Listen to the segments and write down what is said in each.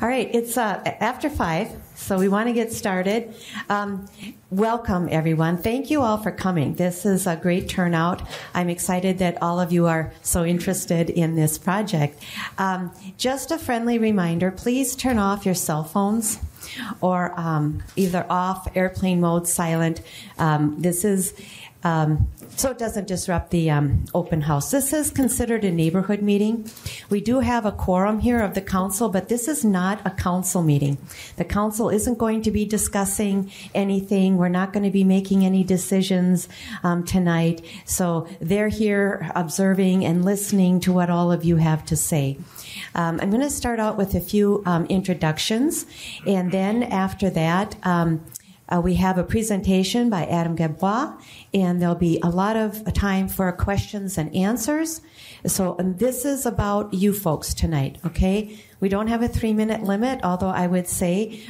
All right, it's after 5, so we want to get started. Welcome, everyone. Thank you all for coming. This is a great turnout. I'm excited that all of you are so interested in this project. Just a friendly reminder, please turn off your cell phones or either off, airplane mode, silent. This is... so it doesn't disrupt the open house. This is considered a neighborhood meeting. We do have a quorum here of the council, but this is not a council meeting. The council isn't going to be discussing anything. We're not going to be making any decisions tonight. So they're here observing and listening to what all of you have to say. I'm going to start out with a few introductions, and then after that, we have a presentation by Adam Gabois, and there'll be a lot of time for questions and answers. So this is about you folks tonight, okay? We don't have a 3-minute limit, although I would say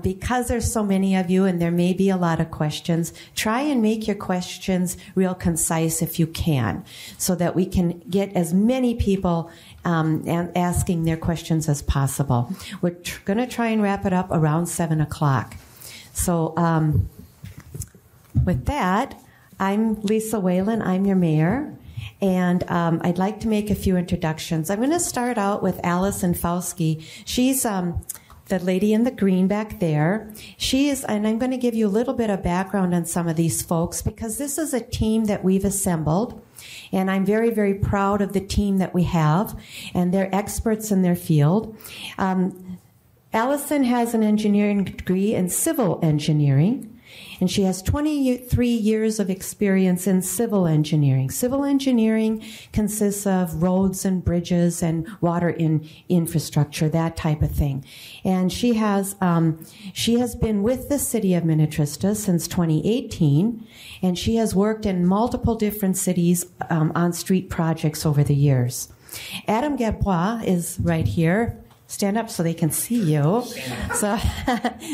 because there's so many of you and there may be a lot of questions, try and make your questions real concise if you can, so that we can get as many people asking their questions as possible. We're going to try and wrap it up around 7 o'clock. So with that, I'm Lisa Whalen. I'm your mayor, and I'd like to make a few introductions. I'm going to start out with Allison Fauski. She's the lady in the green back there. She is, and I'm going to give you a little bit of background on some of these folks, because this is a team that we've assembled, and I'm very, very proud of the team that we have, and they're experts in their field. Allison has an engineering degree in civil engineering, and she has 23 years of experience in civil engineering. Civil engineering consists of roads and bridges and water infrastructure, that type of thing. And she has been with the city of Minnetrista since 2018, and she has worked in multiple different cities on street projects over the years. Adam Gabois is right here. Stand up so they can see you. So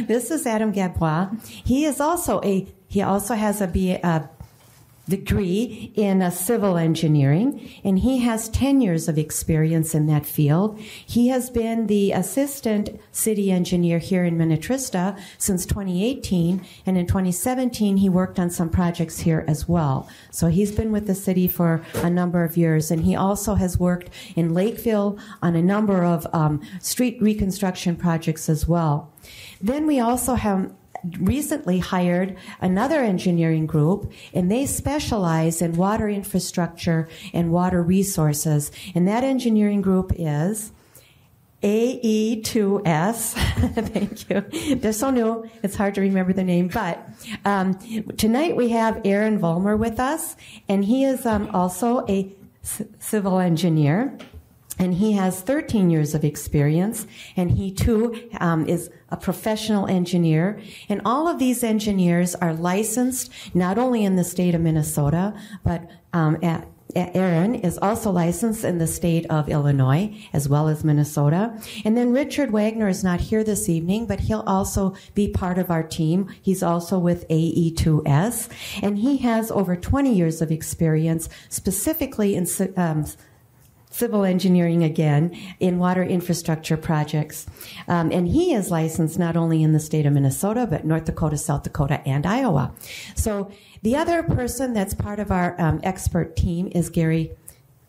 this is Adam Gabois. He also has a degree in civil engineering, and he has 10 years of experience in that field. He has been the assistant city engineer here in Minnetrista since 2018, and in 2017 he worked on some projects here as well. So he's been with the city for a number of years, and he also has worked in Lakeville on a number of street reconstruction projects as well. Then we also have recently hired another engineering group, and they specialize in water infrastructure and water resources. And that engineering group is AE2S. Thank you. They're so new, it's hard to remember the name. But tonight we have Aaron Vollmer with us, and he is also a civil engineer. And he has 13 years of experience, and he too is a professional engineer. And all of these engineers are licensed not only in the state of Minnesota, but Aaron is also licensed in the state of Illinois as well as Minnesota. And then Richard Wagner is not here this evening, but he'll also be part of our team. He's also with AE2S, and he has over 20 years of experience specifically in civil engineering, again, in water infrastructure projects. And he is licensed not only in the state of Minnesota, but North Dakota, South Dakota, and Iowa. So the other person that's part of our expert team is Gary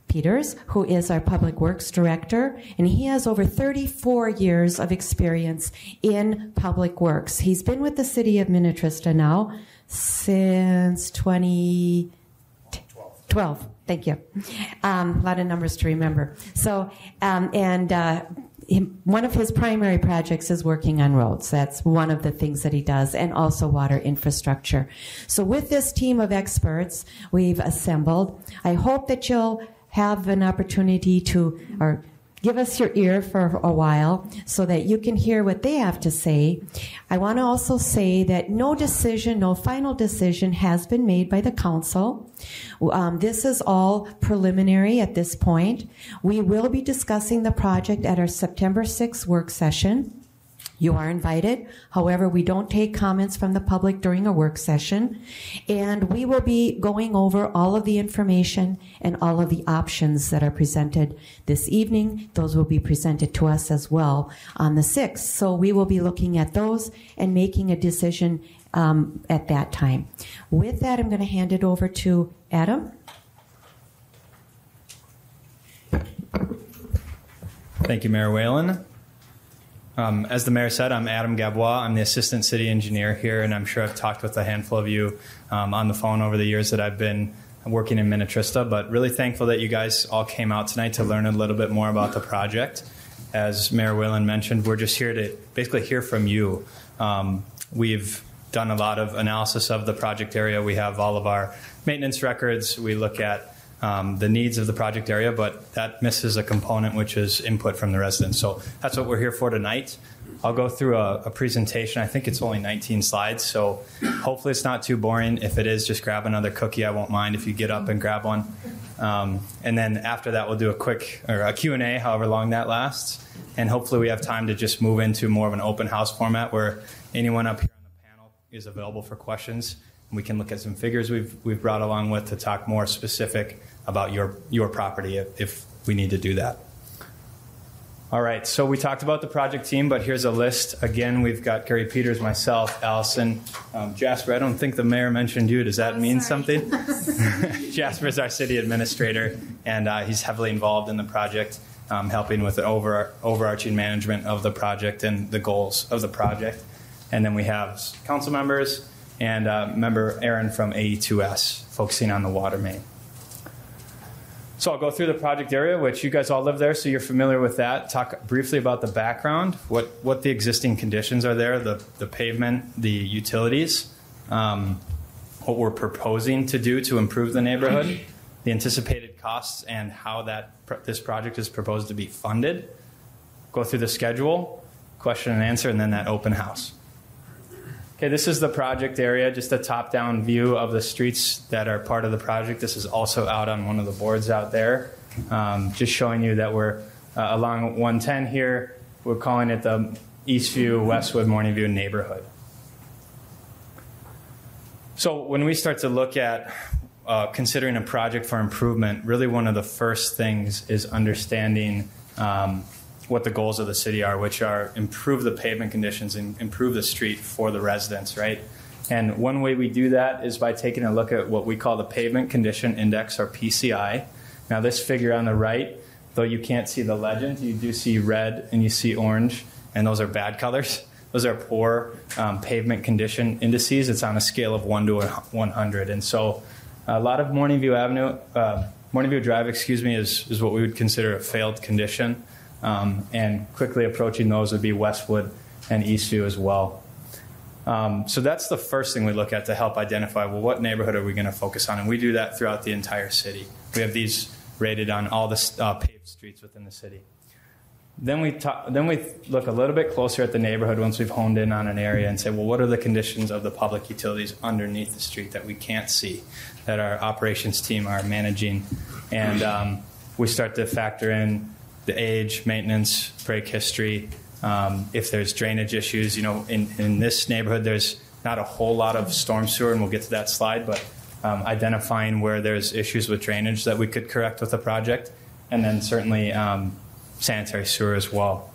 Peters, who is our Public Works Director, and he has over 34 years of experience in public works. He's been with the city of Minnetrista now since 2012. Thank you. A lot of numbers to remember. So, one of his primary projects is working on roads. That's one of the things that he does, and also water infrastructure. So with this team of experts we've assembled, I hope that you'll have an opportunity to, or give us your ear for a while so that you can hear what they have to say. I want to also say that no final decision has been made by the council. This is all preliminary at this point. We will be discussing the project at our September 6th work session. You are invited. However, we don't take comments from the public during a work session. And we will be going over all of the information and all of the options that are presented this evening. Those will be presented to us as well on the 6th. So we will be looking at those and making a decision at that time. With that, I'm going to hand it over to Adam. Thank you, Mayor Whalen. As the mayor said, I'm Adam Gabois. I'm the assistant city engineer here, and I'm sure I've talked with a handful of you on the phone over the years that I've been working in Minnetrista, but really thankful that you guys all came out tonight to learn a little bit more about the project. As Mayor Whalen mentioned, we're just here to basically hear from you. We've done a lot of analysis of the project area. We have all of our maintenance records. We look at the needs of the project area, but that misses a component, which is input from the residents. So that's what we're here for tonight. I'll go through a presentation. I think it's only 19 slides, so hopefully it's not too boring. If it is, just grab another cookie. I won't mind if you get up and grab one. And then after that, we'll do a Q&A, however long that lasts. And hopefully we have time to just move into more of an open house format where anyone up here on the panel is available for questions. We can look at some figures we've brought along with to talk more specific about your property if we need to do that. All right, so we talked about the project team, but here's a list. Again, we've got Gary Peters, myself, Allison, Jasper. I don't think the mayor mentioned you. Does that mean something? Jasper is our city administrator, and he's heavily involved in the project, helping with the overarching management of the project and the goals of the project. And then we have council members, and member Aaron from AE2S, focusing on the water main. So I'll go through the project area, which you guys all live there, so you're familiar with that. Talk briefly about the background, what the existing conditions are there, the pavement, the utilities, what we're proposing to do to improve the neighborhood, the anticipated costs, and how this project is proposed to be funded. Go through the schedule, question and answer, and then that open house. Okay, this is the project area, just a top-down view of the streets that are part of the project. This is also out on one of the boards out there, just showing you that we're along 110 here. We're calling it the Eastview, Westwood, Morningview neighborhood. So when we start to look at considering a project for improvement, really one of the first things is understanding what the goals of the city are, which are improve the pavement conditions and improve the street for the residents, right? And one way we do that is by taking a look at what we call the Pavement Condition Index, or PCI. Now this figure on the right, though you can't see the legend, you do see red and you see orange, and those are bad colors. Those are poor pavement condition indices. It's on a scale of 1 to 100. And so a lot of Morningview Drive, is what we would consider a failed condition. And quickly approaching those would be Westwood and Eastview as well. So that's the first thing we look at to help identify, well, what neighborhood are we going to focus on? And we do that throughout the entire city. We have these rated on all the paved streets within the city. Then we look a little bit closer at the neighborhood once we've honed in on an area and say, well, what are the conditions of the public utilities underneath the street that we can't see, that our operations team are managing? And we start to factor in the age, maintenance, break history. If there's drainage issues, in this neighborhood, there's not a whole lot of storm sewer, and we'll get to that slide, but identifying where there's issues with drainage that we could correct with the project, and then certainly sanitary sewer as well.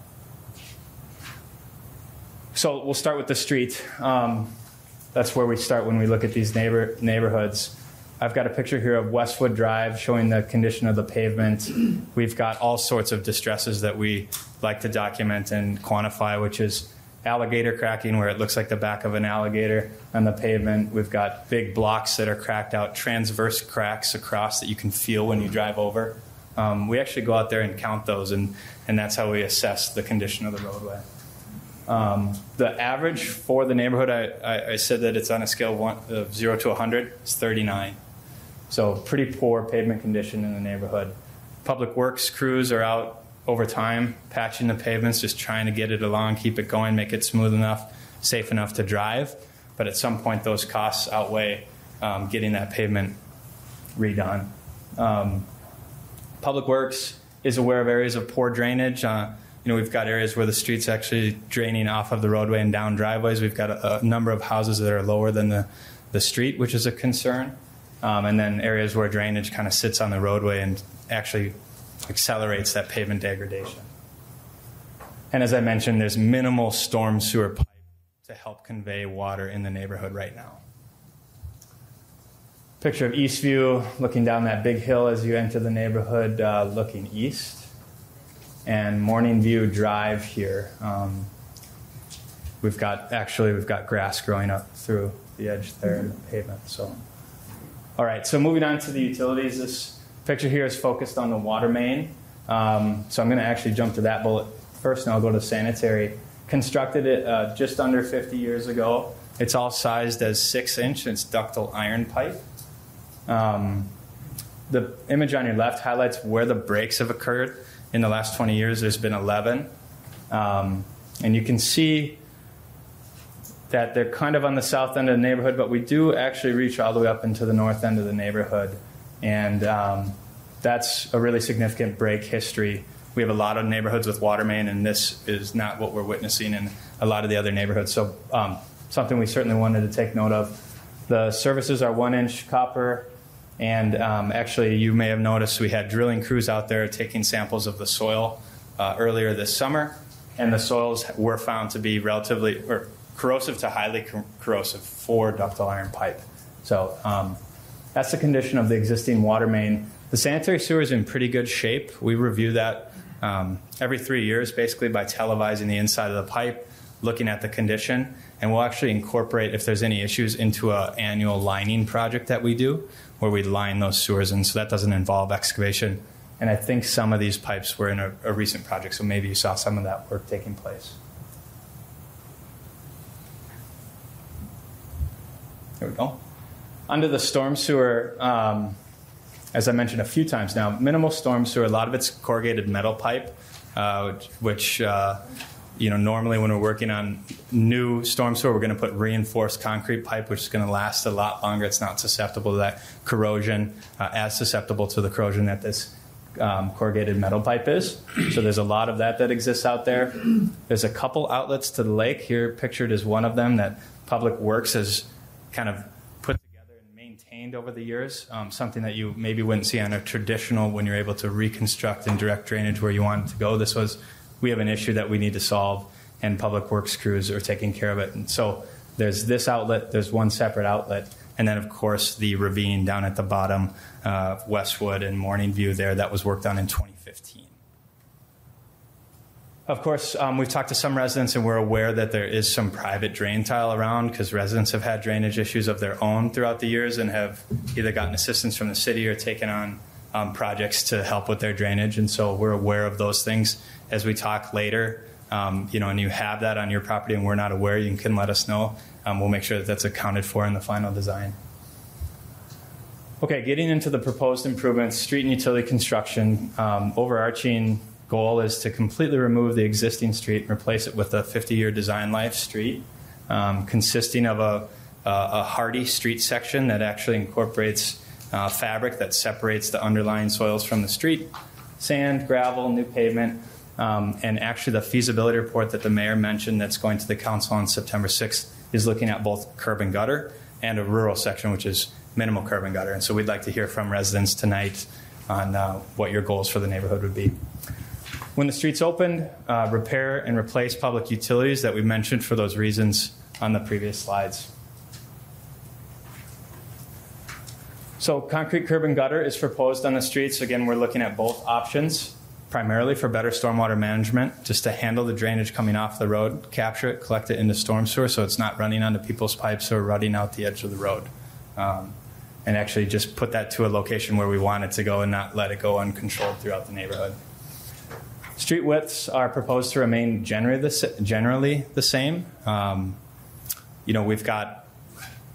So we'll start with the street. That's where we start when we look at these neighborhoods. I've got a picture here of Westwood Drive showing the condition of the pavement. We've got all sorts of distresses that we like to document and quantify, which is alligator cracking, where it looks like the back of an alligator on the pavement. We've got big blocks that are cracked out, transverse cracks across that you can feel when you drive over. We actually go out there and count those, and that's how we assess the condition of the roadway. The average for the neighborhood, I said that it's on a scale of 0 to 100, it's 39. So pretty poor pavement condition in the neighborhood. Public Works crews are out over time, patching the pavements, just trying to get it along, keep it going, make it smooth enough, safe enough to drive. But at some point, those costs outweigh getting that pavement redone. Public Works is aware of areas of poor drainage. we've got areas where the street's actually draining off of the roadway and down driveways. We've got a number of houses that are lower than the street, which is a concern. And then areas where drainage kind of sits on the roadway and actually accelerates that pavement degradation. And as I mentioned, there's minimal storm sewer pipe to help convey water in the neighborhood right now. Picture of Eastview, looking down that big hill as you enter the neighborhood, looking east. And Morning View Drive here. We've got grass growing up through the edge there in the pavement. So, all right, so moving on to the utilities. This picture here is focused on the water main. So I'm going to actually jump to that bullet first, and I'll go to sanitary. Constructed it just under 50 years ago. It's all sized as 6-inch. It's ductile iron pipe. The image on your left highlights where the breaks have occurred. In the last 20 years, there's been 11. And you can see that they're kind of on the south end of the neighborhood, but we do actually reach all the way up into the north end of the neighborhood. And that's a really significant break history. We have a lot of neighborhoods with water main, and this is not what we're witnessing in a lot of the other neighborhoods. So something we certainly wanted to take note of. The services are 1-inch copper, and actually you may have noticed we had drilling crews out there taking samples of the soil earlier this summer, and the soils were found to be relatively corrosive to highly corrosive for ductile iron pipe. So that's the condition of the existing water main. The sanitary sewer is in pretty good shape. We review that every 3 years, basically by televising the inside of the pipe, looking at the condition, and we'll actually incorporate, if there's any issues, into an annual lining project that we do, where we line those sewers in. So that doesn't involve excavation. And I think some of these pipes were in a recent project, so maybe you saw some of that work taking place. There we go. Under the storm sewer, as I mentioned a few times now, minimal storm sewer, a lot of it's corrugated metal pipe, which normally when we're working on new storm sewer, we're going to put reinforced concrete pipe, which is going to last a lot longer. It's not susceptible to that corrosion, as susceptible to the corrosion that this corrugated metal pipe is. So there's a lot of that exists out there. There's a couple outlets to the lake. Here pictured is one of them that Public Works has kind of put together and maintained over the years, something that you maybe wouldn't see on a traditional when you're able to reconstruct and direct drainage where you want it to go. We have an issue that we need to solve, and Public Works crews are taking care of it. And so there's this outlet, there's one separate outlet, and then, of course, the ravine down at the bottom, Westwood and Morning View there, that was worked on in 2015. Of course, we've talked to some residents, and we're aware that there is some private drain tile around because residents have had drainage issues of their own throughout the years and have either gotten assistance from the city or taken on projects to help with their drainage. And so we're aware of those things. As we talk later, and you have that on your property and we're not aware, you can let us know. We'll make sure that that's accounted for in the final design. Okay, getting into the proposed improvements, street and utility construction, overarching goal is to completely remove the existing street and replace it with a 50-year design life street, consisting of a hardy street section that actually incorporates fabric that separates the underlying soils from the street, sand, gravel, new pavement, and actually the feasibility report that the mayor mentioned that's going to the council on September 6th is looking at both curb and gutter and a rural section, which is minimal curb and gutter. And so we'd like to hear from residents tonight on what your goals for the neighborhood would be. When the street's opened, repair and replace public utilities that we mentioned for those reasons on the previous slides. So concrete curb and gutter is proposed on the streets. Again, we're looking at both options, primarily for better stormwater management, just to handle the drainage coming off the road, capture it, collect it into storm sewer so it's not running onto people's pipes or running out the edge of the road. And actually just put that to a location where we want it to go and not let it go uncontrolled throughout the neighborhood. Street widths are proposed to remain generally the same. We've got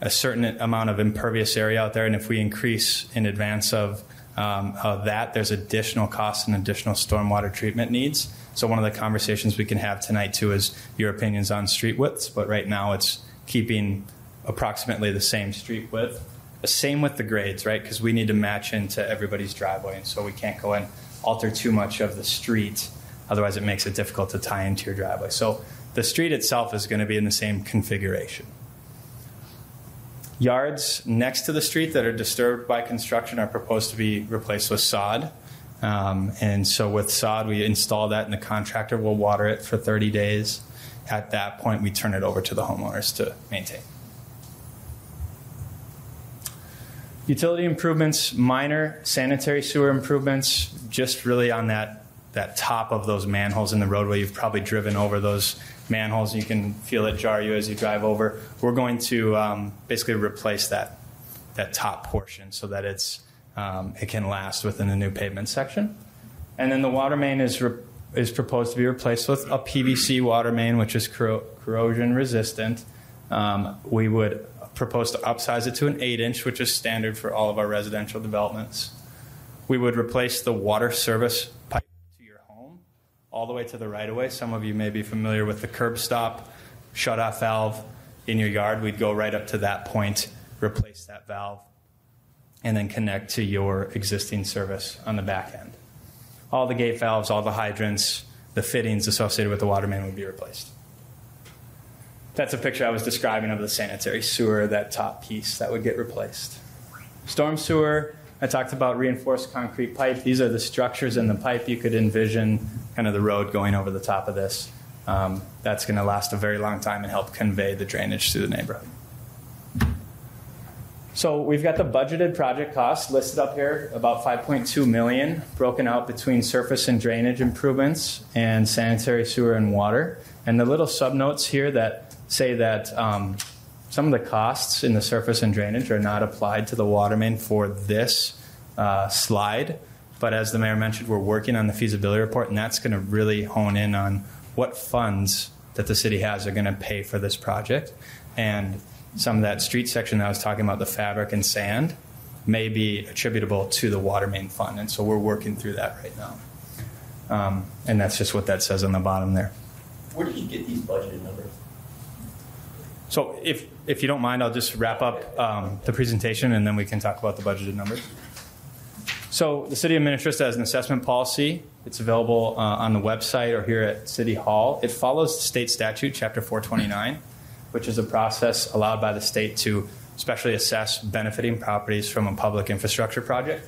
a certain amount of impervious area out there, and if we increase in advance of that, there's additional costs and additional stormwater treatment needs. So one of the conversations we can have tonight, too, is your opinions on street widths, but right now it's keeping approximately the same street width. The same with the grades, right, because we need to match into everybody's driveway, and so we can't go and alter too much of the street Otherwise, it makes it difficult to tie into your driveway. So the street itself is going to be in the same configuration. Yards next to the street that are disturbed by construction are proposed to be replaced with sod. And so with sod, we install that and the contractor will water it for 30 days. At that point, we turn it over to the homeowners to maintain. Utility improvements, minor sanitary sewer improvements, just really on that top of those manholes in the roadway. You've probably driven over those manholes. You can feel it jar you as you drive over. We're going to basically replace that top portion so that it can last within the new pavement section. And then the water main is proposed to be replaced with a PVC water main, which is corrosion resistant. We would propose to upsize it to an 8-inch, which is standard for all of our residential developments. We would replace the water service pipe to your home all the way to the right-of-way. Some of you may be familiar with the curb stop shut-off valve in your yard. We'd go right up to that point, replace that valve, and then connect to your existing service on the back end. All the gate valves, all the hydrants, the fittings associated with the water main would be replaced. That's a picture I was describing of the sanitary sewer, that top piece that would get replaced. Storm sewer, I talked about reinforced concrete pipe. These are the structures in the pipe. You could envision kind of the road going over the top of this. That's going to last a very long time and help convey the drainage through the neighborhood. So we've got the budgeted project costs listed up here, about $5.2 million, broken out between surface and drainage improvements and sanitary sewer and water. And the little subnotes here that say that some of the costs in the surface and drainage are not applied to the water main for this slide. But as the mayor mentioned, we're working on the feasibility report, and that's going to really hone in on what funds that the city has are going to pay for this project. And some of that street section that I was talking about, the fabric and sand, may be attributable to the water main fund. And so we're working through that right now. And that's just what that says on the bottom there. Where did you get these budgeted numbers? So if you don't mind, I'll just wrap up the presentation and then we can talk about the budgeted numbers. So the City of Minnetrista has an assessment policy. It's available on the website or here at City Hall. It follows state statute, Chapter 429, which is a process allowed by the state to specially assess benefiting properties from a public infrastructure project.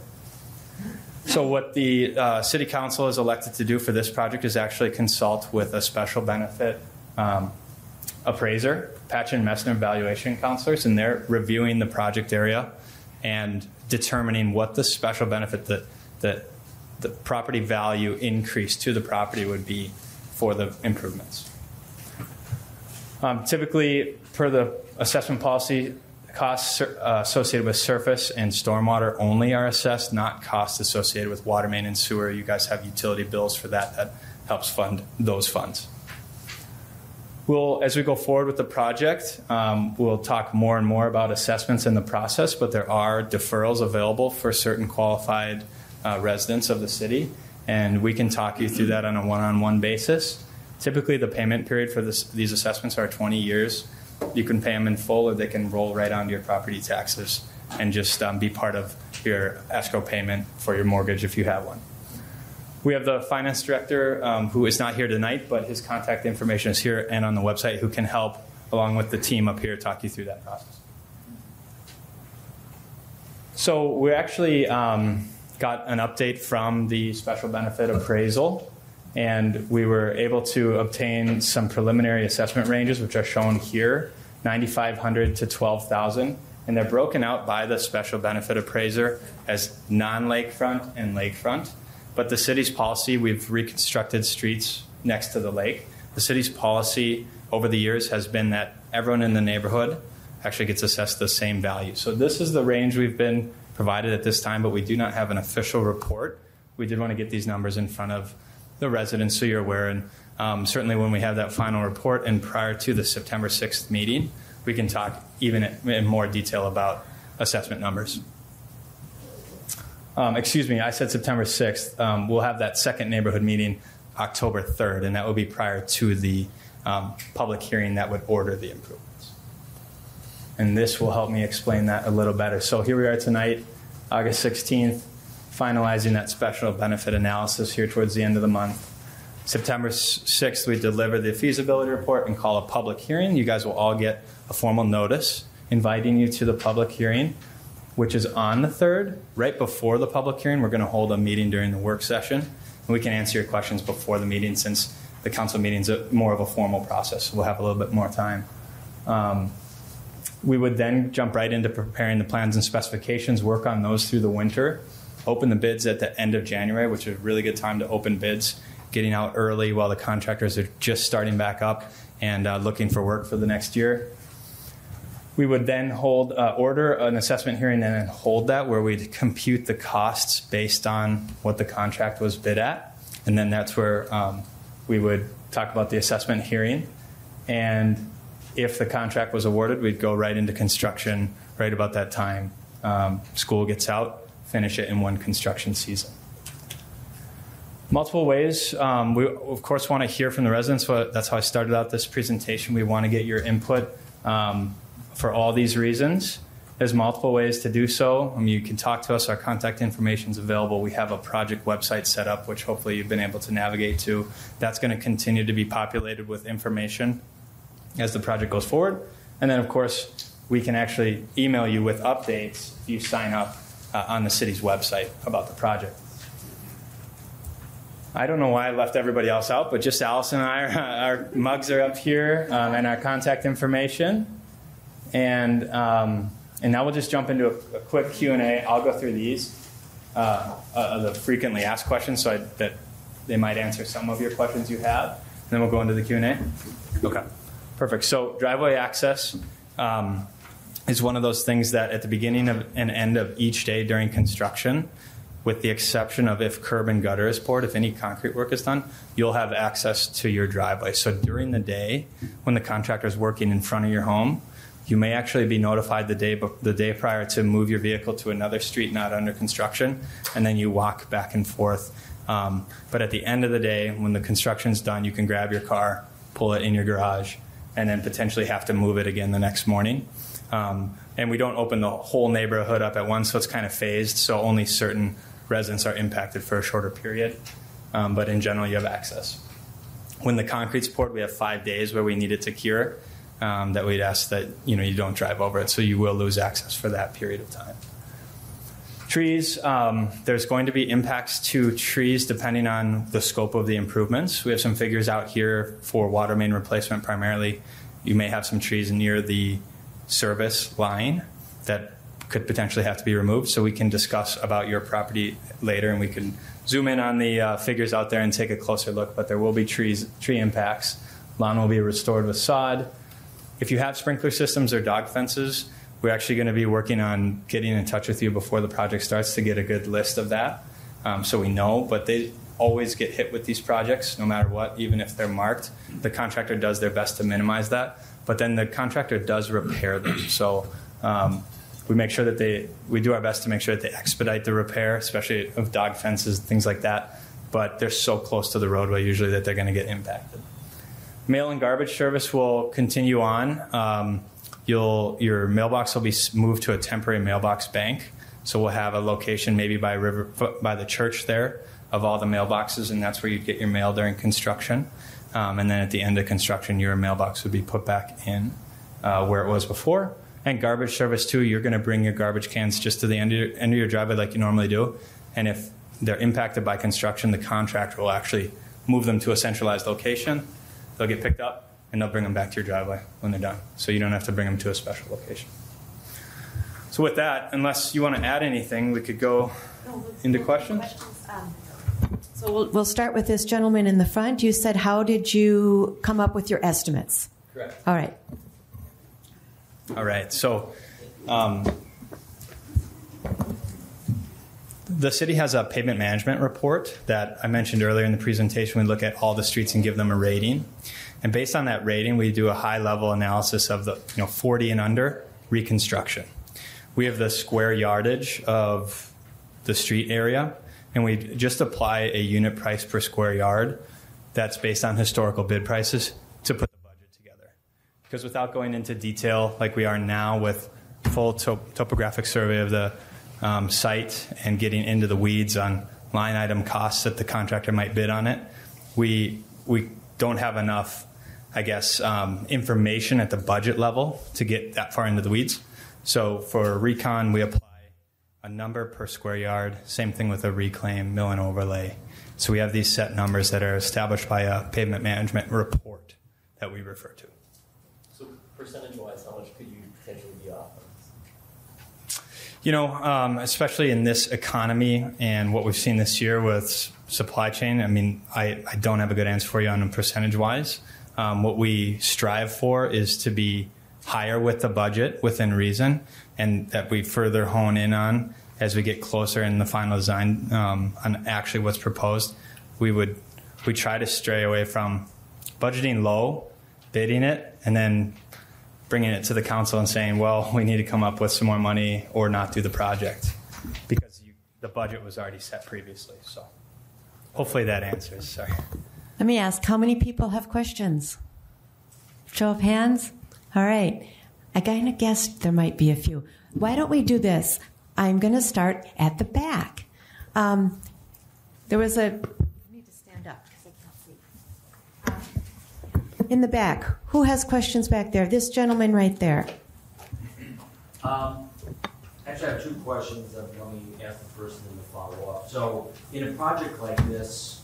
So what the City Council is elected to do for this project is actually consult with a special benefit appraiser, Patch and Messner valuation counselors, and they're reviewing the project area and determining what the special benefit that the property value increase to the property would be for the improvements. Typically, per the assessment policy, costs associated with surface and stormwater only are assessed, not costs associated with water main and sewer. You guys have utility bills for that. That helps fund those funds. As we go forward with the project, we'll talk more and more about assessments in the process, but there are deferrals available for certain qualified residents of the city, and we can talk you through that on a one-on-one basis. Typically, the payment period for these assessments are 20 years. You can pay them in full, or they can roll right onto your property taxes and just be part of your escrow payment for your mortgage if you have one. We have the finance director who is not here tonight, but his contact information is here and on the website, who can help, along with the team up here, talk you through that process. So we actually got an update from the special benefit appraisal, and we were able to obtain some preliminary assessment ranges, which are shown here, $9,500 to $12,000, and they're broken out by the special benefit appraiser as non-lakefront and lakefront. But the city's policy, we've reconstructed streets next to the lake. The city's policy over the years has been that everyone in the neighborhood actually gets assessed the same value. So this is the range we've been provided at this time, but we do not have an official report. We did want to get these numbers in front of the residents so you're aware. And certainly when we have that final report and prior to the September 6th meeting, we can talk even in more detail about assessment numbers. Excuse me, I said September 6th. We'll have that second neighborhood meeting October 3rd, and that will be prior to the public hearing that would order the improvements. And this will help me explain that a little better. So here we are tonight, August 16th, finalizing that special benefit analysis here towards the end of the month. September 6th, we deliver the feasibility report and call a public hearing. You guys will all get a formal notice inviting you to the public hearing, which is on the 3rd. Right before the public hearing, we're going to hold a meeting during the work session. And we can answer your questions before the meeting since the council meeting is more of a formal process. So we'll have a little bit more time. We would then jump right into preparing the plans and specifications, work on those through the winter, open the bids at the end of January, which is a really good time to open bids, getting out early while the contractors are just starting back up and looking for work for the next year. We would then order an assessment hearing and then hold that, where we'd compute the costs based on what the contract was bid at. And then that's where we would talk about the assessment hearing. And if the contract was awarded, we'd go right into construction right about that time. School gets out, finish it in one construction season. Multiple ways. We, of course, want to hear from the residents. That's how I started out this presentation. We want to get your input for all these reasons. There's multiple ways to do so. You can talk to us. Our contact information is available. We have a project website set up, which hopefully you've been able to navigate to. That's going to continue to be populated with information as the project goes forward. And then, of course, we can actually email you with updates if you sign up on the city's website about the project. I don't know why I left everybody else out, but just Allison and I, our mugs are up here and our contact information. And now we'll just jump into a quick Q&A. I'll go through these, the frequently asked questions, so that they might answer some of your questions you have. And then we'll go into the Q&A. Okay, perfect. So driveway access is one of those things that at the beginning of and end of each day during construction, with the exception of if curb and gutter is poured, if any concrete work is done, you'll have access to your driveway. So during the day, when the contractor is working in front of your home, you may actually be notified the day prior to move your vehicle to another street not under construction, and then you walk back and forth. But at the end of the day, when the construction's done, you can grab your car, pull it in your garage, and then potentially have to move it again the next morning. And we don't open the whole neighborhood up at once, so it's kind of phased, so only certain residents are impacted for a shorter period. But in general, you have access. When the concrete's poured, we have 5 days where we need it to cure. That we'd ask that you don't drive over it, so you will lose access for that period of time. Trees, there's going to be impacts to trees depending on the scope of the improvements. We have some figures out here for water main replacement primarily. You may have some trees near the service line that could potentially have to be removed, so we can discuss about your property later, and we can zoom in on the figures out there and take a closer look, but there will be tree impacts. Lawn will be restored with sod. If you have sprinkler systems or dog fences, we're actually going to be working on getting in touch with you before the project starts to get a good list of that, so we know. But they always get hit with these projects, no matter what, even if they're marked. The contractor does their best to minimize that, but then the contractor does repair them. So we make sure that we do our best to make sure that they expedite the repair, especially of dog fences, things like that. But they're so close to the roadway usually that they're going to get impacted. Mail and garbage service will continue on. Your mailbox will be moved to a temporary mailbox bank. So we'll have a location maybe by the church there of all the mailboxes, and that's where you'd get your mail during construction. And then at the end of construction, your mailbox would be put back in where it was before. And garbage service too, you're going to bring your garbage cans just to the end of your driveway like you normally do. And if they're impacted by construction, the contractor will actually move them to a centralized location. They'll get picked up, and they'll bring them back to your driveway when they're done. So you don't have to bring them to a special location. So with that, unless you want to add anything, we could go into questions. So we'll start with this gentleman in the front. You said, how did you come up with your estimates? Correct. All right. So the city has a pavement management report that I mentioned earlier in the presentation. We look at all the streets and give them a rating. And based on that rating, we do a high-level analysis of the 40 and under reconstruction. We have the square yardage of the street area, and we just apply a unit price per square yard that's based on historical bid prices to put the budget together. Because without going into detail like we are now with full topographic survey of the site and getting into the weeds on line item costs that the contractor might bid on it, we don't have enough, I guess, information at the budget level to get that far into the weeds. So for recon, we apply a number per square yard. Same thing with a reclaim, mill and overlay. So we have these set numbers that are established by a pavement management report that we refer to. So percentage-wise, how much could you potentially be off on this? You know, especially in this economy and what we've seen this year with supply chain, I mean, I don't have a good answer for you on percentage-wise. What we strive for is to be higher with the budget within reason, and that we further hone in on as we get closer in the final design on actually what's proposed. We try to stray away from budgeting low, bidding it, and then bringing it to the council and saying, well, we need to come up with some more money or not do the project because the budget was already set previously. So hopefully that answers. Sorry. Let me ask, how many people have questions? Show of hands? All right. I kind of guessed there might be a few. Why don't we do this? I'm going to start at the back. There was a... I need to stand up because I can't see. In the back. Who has questions back there? This gentleman right there. Actually, I have two questions. Let me ask the first and then the follow-up. So, in a project like this,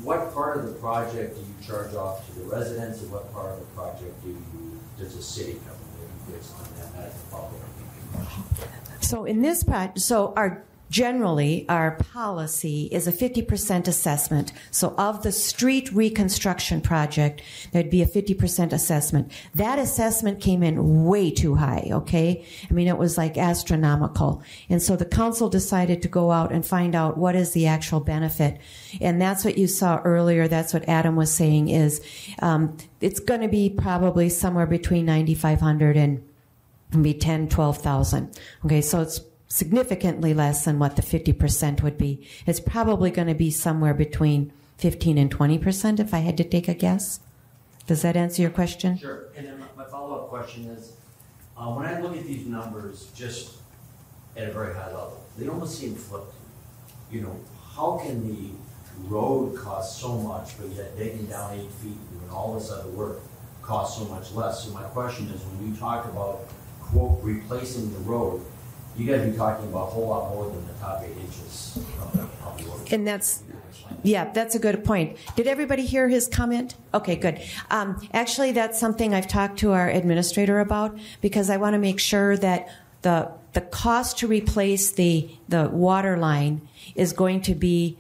what part of the project do you charge off to the residents, and what part of the project does the city come in based on that? That's a follow-up question. So in this project, generally our policy is a 50% assessment. So of the street reconstruction project, there'd be a 50% assessment. That assessment came in way too high, okay? I mean, it was like astronomical. And so the council decided to go out and find out what is the actual benefit. And that's what you saw earlier. That's what Adam was saying is, it's going to be probably somewhere between 9,500 and be 10, 12,000. Okay, so it's significantly less than what the 50% would be. It's probably going to be somewhere between 15 and 20% if I had to take a guess. Does that answer your question? Sure. And then my follow-up question is, when I look at these numbers just at a very high level, they almost seem flipped. You know, how can the road cost so much, but yet digging down 8 feet and doing all this other work costs so much less? So my question is, when you talk about, quote, replacing the road, you got to be talking about a whole lot more than the top 8 inches of the road. And that's a good point. Did everybody hear his comment? Okay, good. Actually, that's something I've talked to our administrator about because I want to make sure that the cost to replace the water line is going to be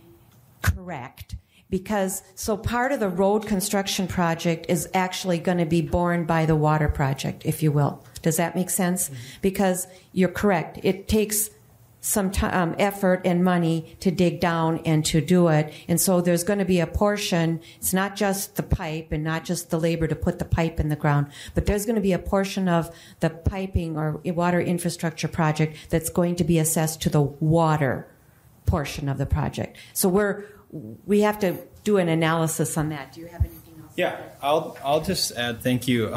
correct. Because, so part of the road construction project is actually going to be borne by the water project, if you will. Does that make sense? Mm-hmm. Because you're correct. It takes some effort and money to dig down and to do it. And so there's going to be a portion, it's not just the pipe and not just the labor to put the pipe in the ground, but there's going to be a portion of the piping or water infrastructure project that's going to be assessed to the water portion of the project. So we have to do an analysis on that. Do you have anything else? Yeah, I'll just add, thank you.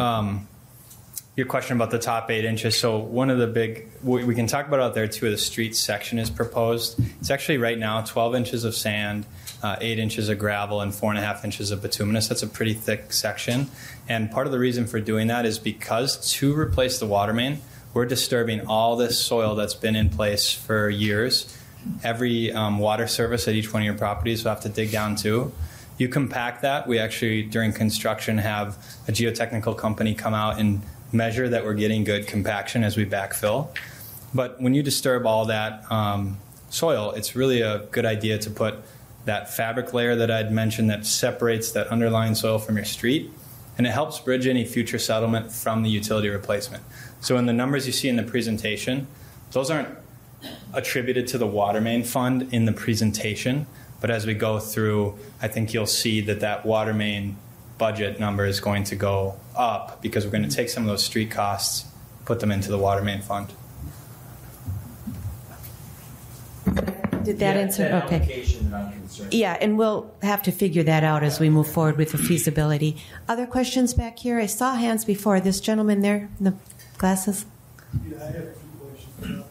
Your question about the top 8 inches. So one of the big, we can talk about out there too, the street section is proposed. It's actually right now 12 inches of sand, 8 inches of gravel, and 4.5 inches of bituminous. That's a pretty thick section. And part of the reason for doing that is because to replace the water main, we're disturbing all this soil that's been in place for years. Every water service at each one of your properties will have to dig down too. You compact that. We actually, during construction, have a geotechnical company come out and measure that we're getting good compaction as we backfill. But when you disturb all that soil, it's really a good idea to put that fabric layer that I'd mentioned that separates that underlying soil from your street, and it helps bridge any future settlement from the utility replacement. So in the numbers you see in the presentation, those aren't attributed to the water main fund in the presentation, but as we go through, I think you'll see that water main budget number is going to go up because we're going to take some of those street costs, put them into the water main fund. Did that answer? That okay. Application that I'm concerned. Yeah, and we'll have to figure that out as we move forward with the feasibility. Other questions back here? I saw hands before. This gentleman there in the glasses. Yeah, I have 2 questions.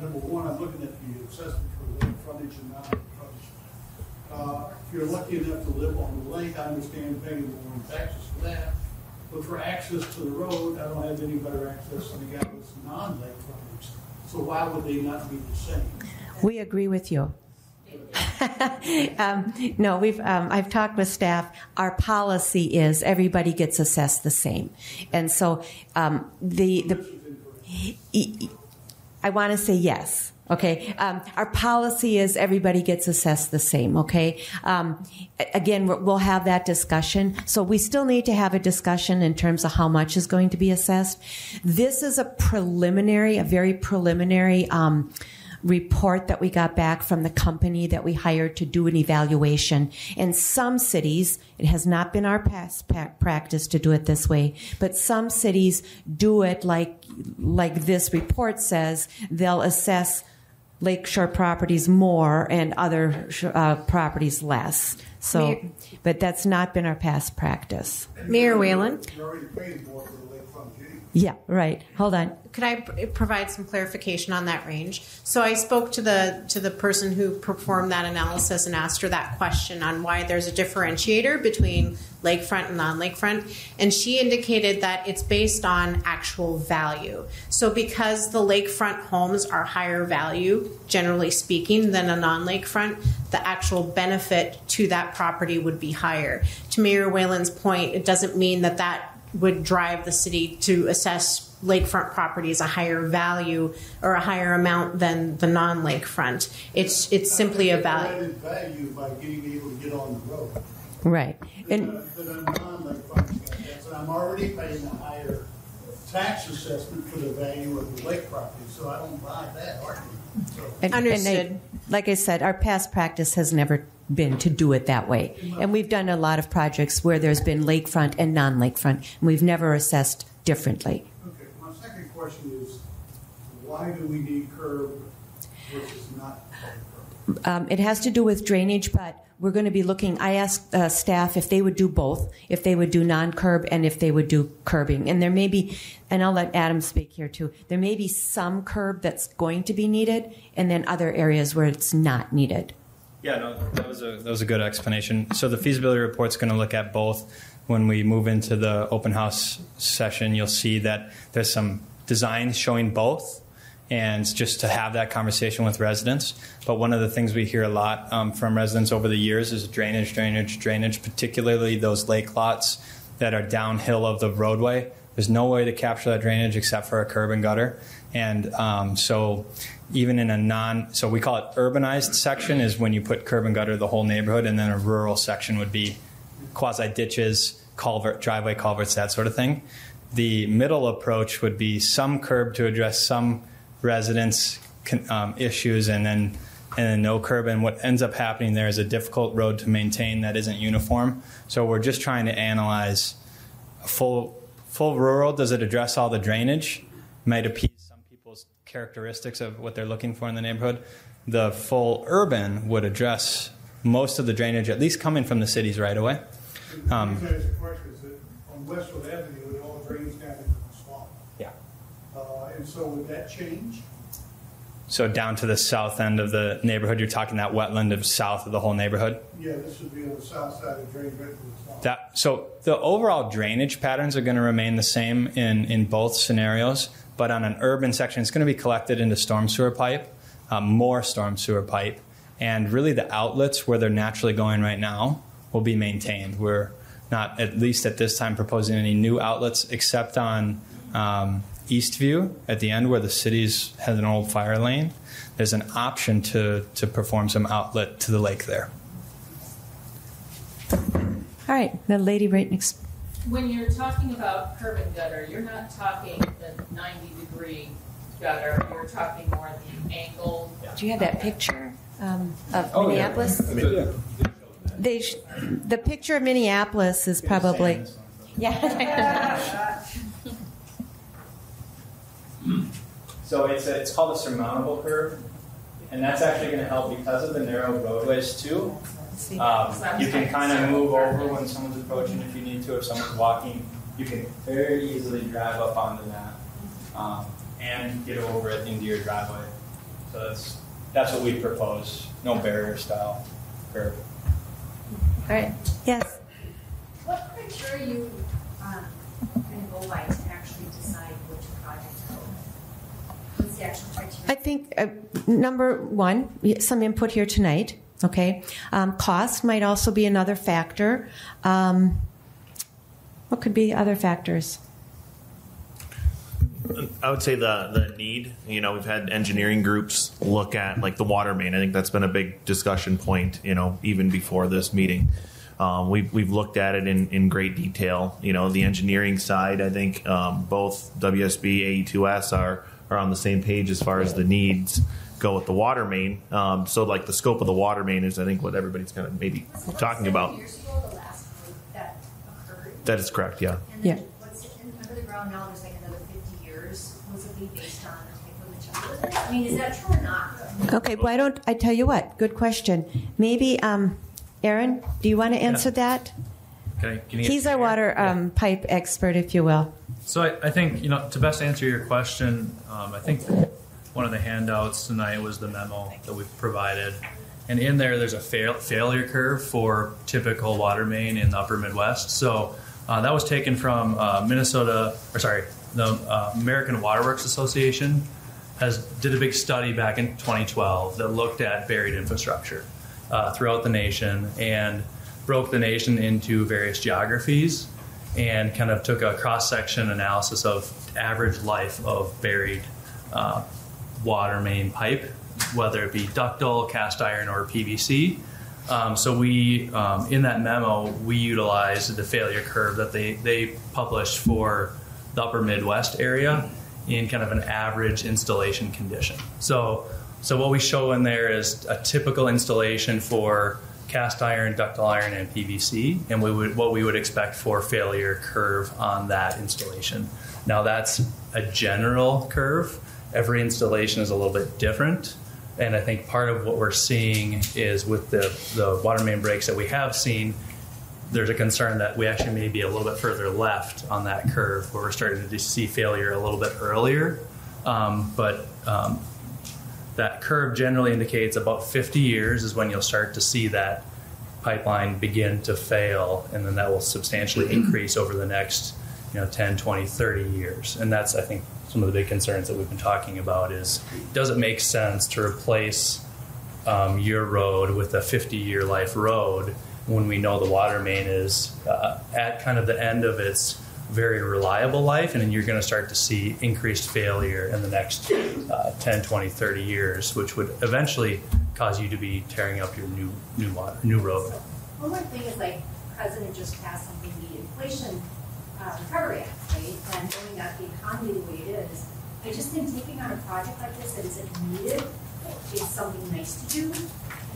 Number one, I'm looking at the assessment for the frontage and non-frontage. If you're lucky enough to live on the lake, I understand paying more in taxes for that. But for access to the road, I don't have any better access than the guy with non-lake frontage. So why would they not be the same? We agree with you. No, I've talked with staff. Our policy is everybody gets assessed the same, and so I want to say yes. Okay. Our policy is everybody gets assessed the same. Okay. Again, we'll have that discussion. So we still need to have a discussion in terms of how much is going to be assessed. This is a very preliminary report that we got back from the company that we hired to do an evaluation. In some cities, it has not been our past practice to do it this way, but some cities do it like this report says. They'll assess lakeshore properties more and other properties less. So, but that's not been our past practice. Mayor Whalen? You're already paying more for the lake frontage. Yeah, right. Hold on. Could I provide some clarification on that range? So I spoke to the person who performed that analysis and asked her that question on why there's a differentiator between lakefront and non-lakefront, and she indicated that it's based on actual value. So because the lakefront homes are higher value, generally speaking, than a non-lakefront, the actual benefit to that property would be higher. To Mayor Whalen's point, it doesn't mean that would drive the city to assess lakefront properties a higher value or a higher amount than the non-lakefront. It's simply a value. Value by being able to get on the road. Right. And I'm already paying a higher tax assessment for the value of the lake property, so I don't buy that argument. So. Understood. Like I said, our past practice has never been to do it that way. And we've done a lot of projects where there's been lakefront and non-lakefront, and we've never assessed differently. Okay, my second question is, why do we need curb versus not curb? It has to do with drainage, but we're going to be looking. I asked staff if they would do both, if they would do non-curb and if they would do curbing. And there may be, and I'll let Adam speak here too, there may be some curb that's going to be needed and then other areas where it's not needed. Yeah, no, that was a good explanation. So the feasibility report's going to look at both. When we move into the open house session, you'll see that there's some designs showing both, and just to have that conversation with residents. But one of the things we hear a lot from residents over the years is drainage, particularly those lake lots that are downhill of the roadway. There's no way to capture that drainage except for a curb and gutter. And so even in so we call it urbanized section is when you put curb and gutter the whole neighborhood, and then a rural section would be quasi-ditches, driveway culverts, that sort of thing. The middle approach would be some curb to address some residents' issues, and then no curb. And what ends up happening there is a difficult road to maintain that isn't uniform. So we're just trying to analyze a full rural. Does it address all the drainage? Might appease some people's characteristics of what they're looking for in the neighborhood. The full urban would address most of the drainage, at least coming from the cities right away. The question is that on Westwood Avenue, it all drains down into the swamp. Yeah. And so would that change? So down to the south end of the neighborhood, you're talking that wetland of south of the whole neighborhood? Yeah, this would be on the south side of drain right into the swamp. So the overall drainage patterns are going to remain the same in both scenarios, but on an urban section, it's going to be collected into storm sewer pipe, more storm sewer pipe, and really the outlets where they're naturally going right now will be maintained. We're not, at least at this time, proposing any new outlets except on Eastview at the end where the city's has an old fire lane. There's an option to perform some outlet to the lake there. All right, the lady right next. When you're talking about curb and gutter, you're not talking the 90-degree gutter. You're talking more the angle. Do you have that picture of Minneapolis? Yeah. The picture of Minneapolis is probably, yeah. So it's called a surmountable curve, and that's actually going to help because of the narrow roadways too. You can kind of move over when someone's approaching if you need to. If someone's walking, you can very easily drive up onto that and get over it into your driveway. So that's what we propose. No barrier style curve. right. Yes. What criteria you going to go by to actually decide which project to go with? What's the actual criteria? I think number one, some input here tonight. Okay, cost might also be another factor. What could be other factors? I would say the need. You know, we've had engineering groups look at like the water main. I think that's been a big discussion point. You know, even before this meeting, we've looked at it in great detail. You know, the engineering side. I think both WSB, AE2S are on the same page as far as the needs go with the water main. So like the scope of the water main is, I think, what everybody's kind of maybe talking about. Years ago, the last group that occurred. That is correct. Yeah. And then what's under the ground now? There's like another 50 years. Was it be based on the type of the I mean, is that true or not? Okay, why don't I tell you what? Good question. Maybe, Aaron, do you want to answer that? Can you He's our water pipe expert, if you will. So I think, you know, to best answer your question, I think one of the handouts tonight was the memo that we've provided. And in there, there's a failure curve for typical water main in the upper Midwest. So that was taken from the American Waterworks Association did a big study back in 2012 that looked at buried infrastructure throughout the nation and broke the nation into various geographies and kind of took a cross-section analysis of average life of buried water main pipe, whether it be ductile, cast iron, or PVC. So we, in that memo, we utilized the failure curve that they published for the upper Midwest area in kind of an average installation condition. So what we show in there is a typical installation for cast iron, ductile iron, and PVC, and what we would expect for failure curve on that installation. Now that's a general curve. Every installation is a little bit different, and I think part of what we're seeing is with the water main breaks that we have seen, there's a concern that we actually may be a little bit further left on that curve where we're starting to see failure a little bit earlier. That curve generally indicates about 50 years is when you'll start to see that pipeline begin to fail, and then that will substantially increase over the next 10, 20, 30 years. And that's, I think, some of the big concerns that we've been talking about is, does it make sense to replace your road with a 50-year life road when we know the water main is at kind of the end of its very reliable life, and then you're going to start to see increased failure in the next 10, 20, 30 years, which would eventually cause you to be tearing up your new road. One more thing is, like, President just passed something, the Inflation Recovery Act, right? And knowing that the economy the way it is, I just think taking on a project like this that isn't needed is something nice to do. I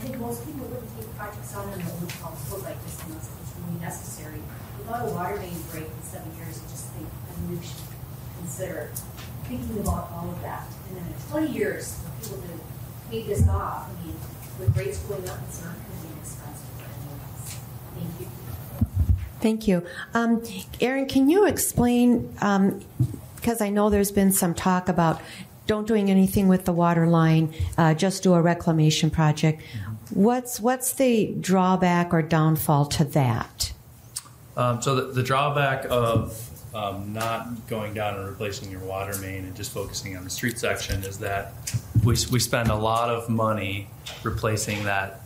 think most people wouldn't take projects on in the old household like this unless it's really necessary. Without a water main break in 7 years, I just think we should consider thinking about all of that. And then in 20 years, for people to pay this off, I mean, with rates going up, it's not going to be expensive for anyone else. Thank you. Thank you. Aaron, can you explain, because I know there's been some talk about don't doing anything with the water line, just do a reclamation project. What's the drawback or downfall to that? So the drawback of not going down and replacing your water main and just focusing on the street section is that we spend a lot of money replacing that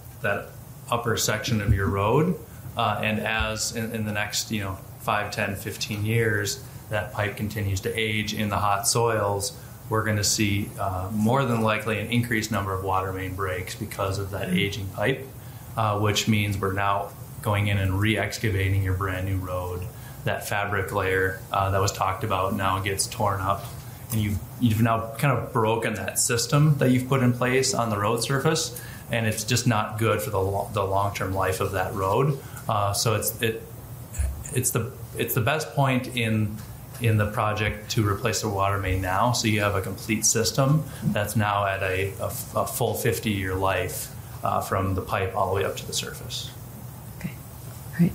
upper section of your road, and as in the next 5, 10, 15 years that pipe continues to age in the hot soils, we're going to see more than likely an increased number of water main breaks because of that aging pipe, which means we're now going in and re-excavating your brand new road. That fabric layer that was talked about now gets torn up, and you've now kind of broken that system that you've put in place on the road surface, and it's just not good for the long-term life of that road. So it's the best point in the project to replace the water main now, so you have a complete system that's now at a full 50-year life from the pipe all the way up to the surface. Okay, all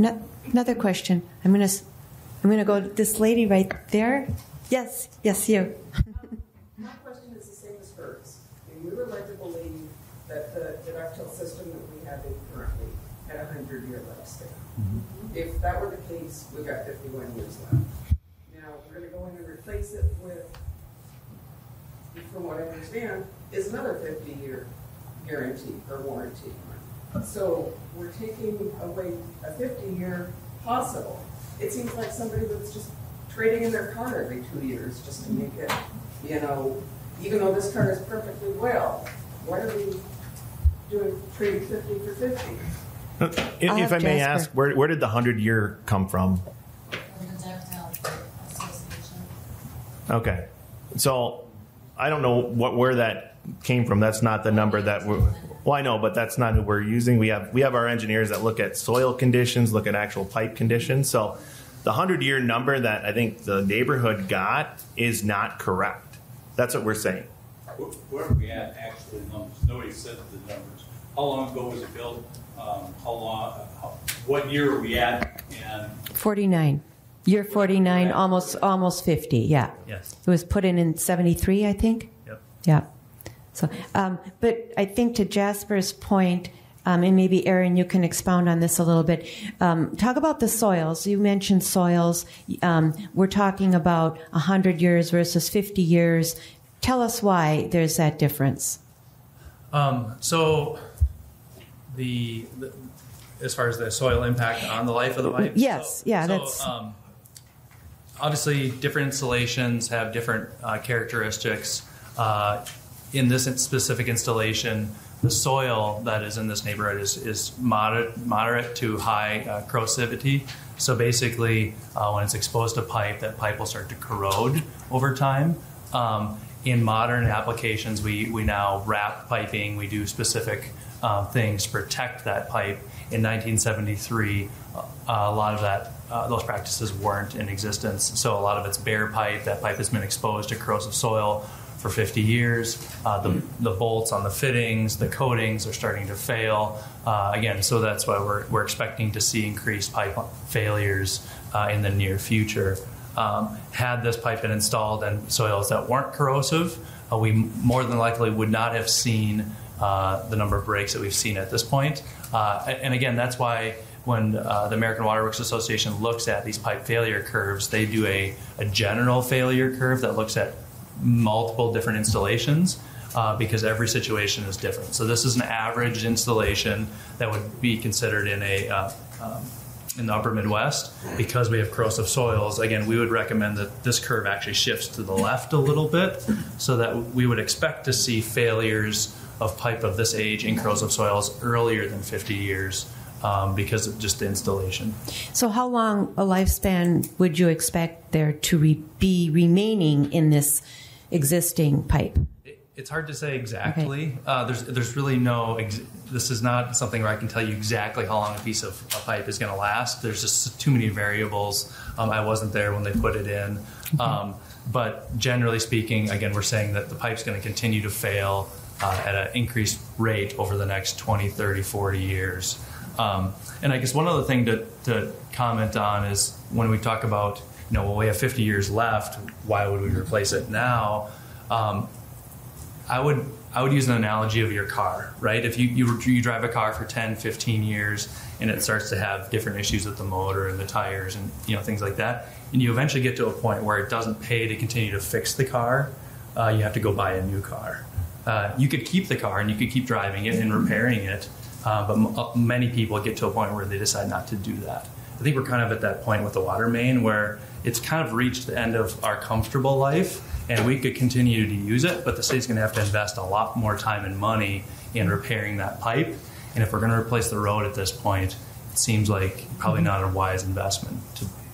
right. Another question. I'm gonna go to this lady right there. Yes, you. My question is the same as hers. Do you or like to believe that the ductile system that we have currently had a 100-year lifespan. If that were the case, we've got 51 years left. Now, we're going to go in and replace it with, from what I understand, is another 50-year guarantee or warranty. So we're taking away a 50-year possible. It seems like somebody that's just trading in their car every 2 years just to make it, even though this car is perfectly well, why are we trading 50 for 50? If I may ask, where did the 100-year come from? Okay, so I don't know where that came from. That's not the number that we're. Well, I know, but that's not who we're using. We have our engineers that look at soil conditions, look at actual pipe conditions. So the 100-year number that I think the neighborhood got is not correct. That's what we're saying. Where are we at actual numbers? Nobody said the numbers. How long ago was it built? What year are we at? And 49. Year 49, almost 50. Yeah. Yes. It was put in 73, I think. Yep. Yeah. So, but I think to Jasper's point, and maybe Aaron, you can expound on this a little bit. Talk about the soils. You mentioned soils. We're talking about 100 years versus 50 years. Tell us why there's that difference. So, as far as the soil impact on the life of the pipe. Yes. That's. Obviously, different installations have different characteristics. In this specific installation, the soil that is in this neighborhood is moderate to high corrosivity. So basically, when it's exposed to pipe, that pipe will start to corrode over time. In modern applications, we now wrap piping. We do specific things to protect that pipe. In 1973, a lot of that those practices weren't in existence. So a lot of it's bare pipe. That pipe has been exposed to corrosive soil for 50 years. The bolts on the fittings, the coatings are starting to fail. Again, so that's why we're expecting to see increased pipe failures in the near future. Had this pipe been installed in soils that weren't corrosive, we more than likely would not have seen the number of breaks that we've seen at this point. And again, that's why when the American Water Works Association looks at these pipe failure curves, they do a general failure curve that looks at multiple different installations because every situation is different. So this is an average installation that would be considered in the upper Midwest. Because we have corrosive soils, again, we would recommend that this curve actually shifts to the left a little bit so that we would expect to see failures of pipe of this age in corrosive soils earlier than 50 years because of just the installation. So how long a lifespan would you expect there to be remaining in this existing pipe? It's hard to say exactly. Okay. There's really no. This is not something where I can tell you exactly how long a piece of a pipe is going to last. There's just too many variables. I wasn't there when they put it in, but generally speaking, again, we're saying that the pipe's going to continue to fail at an increased rate over the next 20, 30, 40 years. And I guess one other thing to comment on is when we talk about, well, we have 50 years left, why would we replace it now? I would use an analogy of your car, right? If you drive a car for 10, 15 years and it starts to have different issues with the motor and the tires and things like that, and you eventually get to a point where it doesn't pay to continue to fix the car, you have to go buy a new car. You could keep the car and you could keep driving it and repairing it, but many people get to a point where they decide not to do that. I think we're kind of at that point with the water main where it's kind of reached the end of our comfortable life and we could continue to use it, but the state's going to have to invest a lot more time and money in repairing that pipe. And if we're going to replace the road at this point, it seems like probably not a wise investment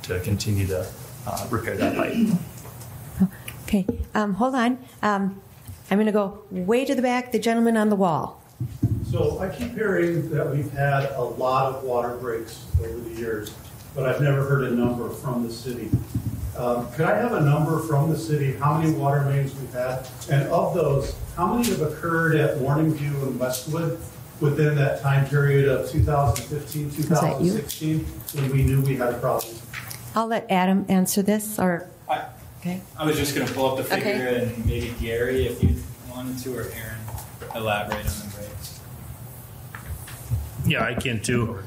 to continue to repair that pipe. Okay, hold on. I'm going to go way to the back, the gentleman on the wall. So I keep hearing that we've had a lot of water breaks over the years, but I've never heard a number from the city. Could I have a number from the city, how many water mains we've had? And of those, how many have occurred at Morningview and Westwood within that time period of 2015, 2016, when we knew we had a problem? I'll let Adam answer this, or... Okay. I was just going to pull up the figure and maybe Gary, if you wanted to, or Aaron, elaborate on the breaks. Yeah, I can too.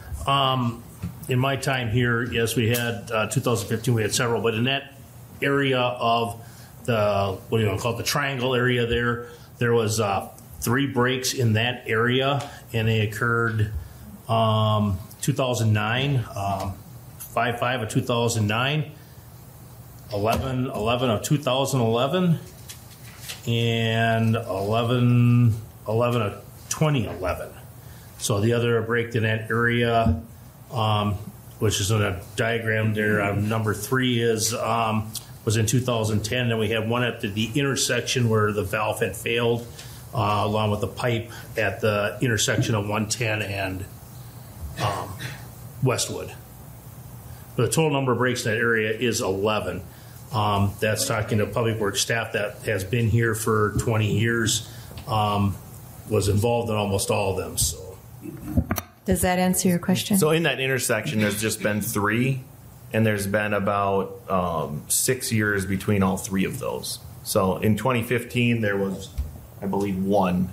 In my time here, yes, we had 2015. We had several, but in that area of the what do you want to call it, the triangle area there was 3 breaks in that area, and they occurred 2009, 5/5 of 2009, 11/11 of 2011, and 11/11 of 2011. So the other break in that area, which is in a diagram there, number 3 was in 2010. Then we had one at the intersection where the valve had failed, along with the pipe at the intersection of 110 and Westwood. But the total number of breaks in that area is 11. That's talking to public works staff that has been here for 20 years, was involved in almost all of them. So, Does that answer your question? So in that intersection, there's just been 3, and there's been about 6 years between all 3 of those. So in 2015, there was, I believe, 1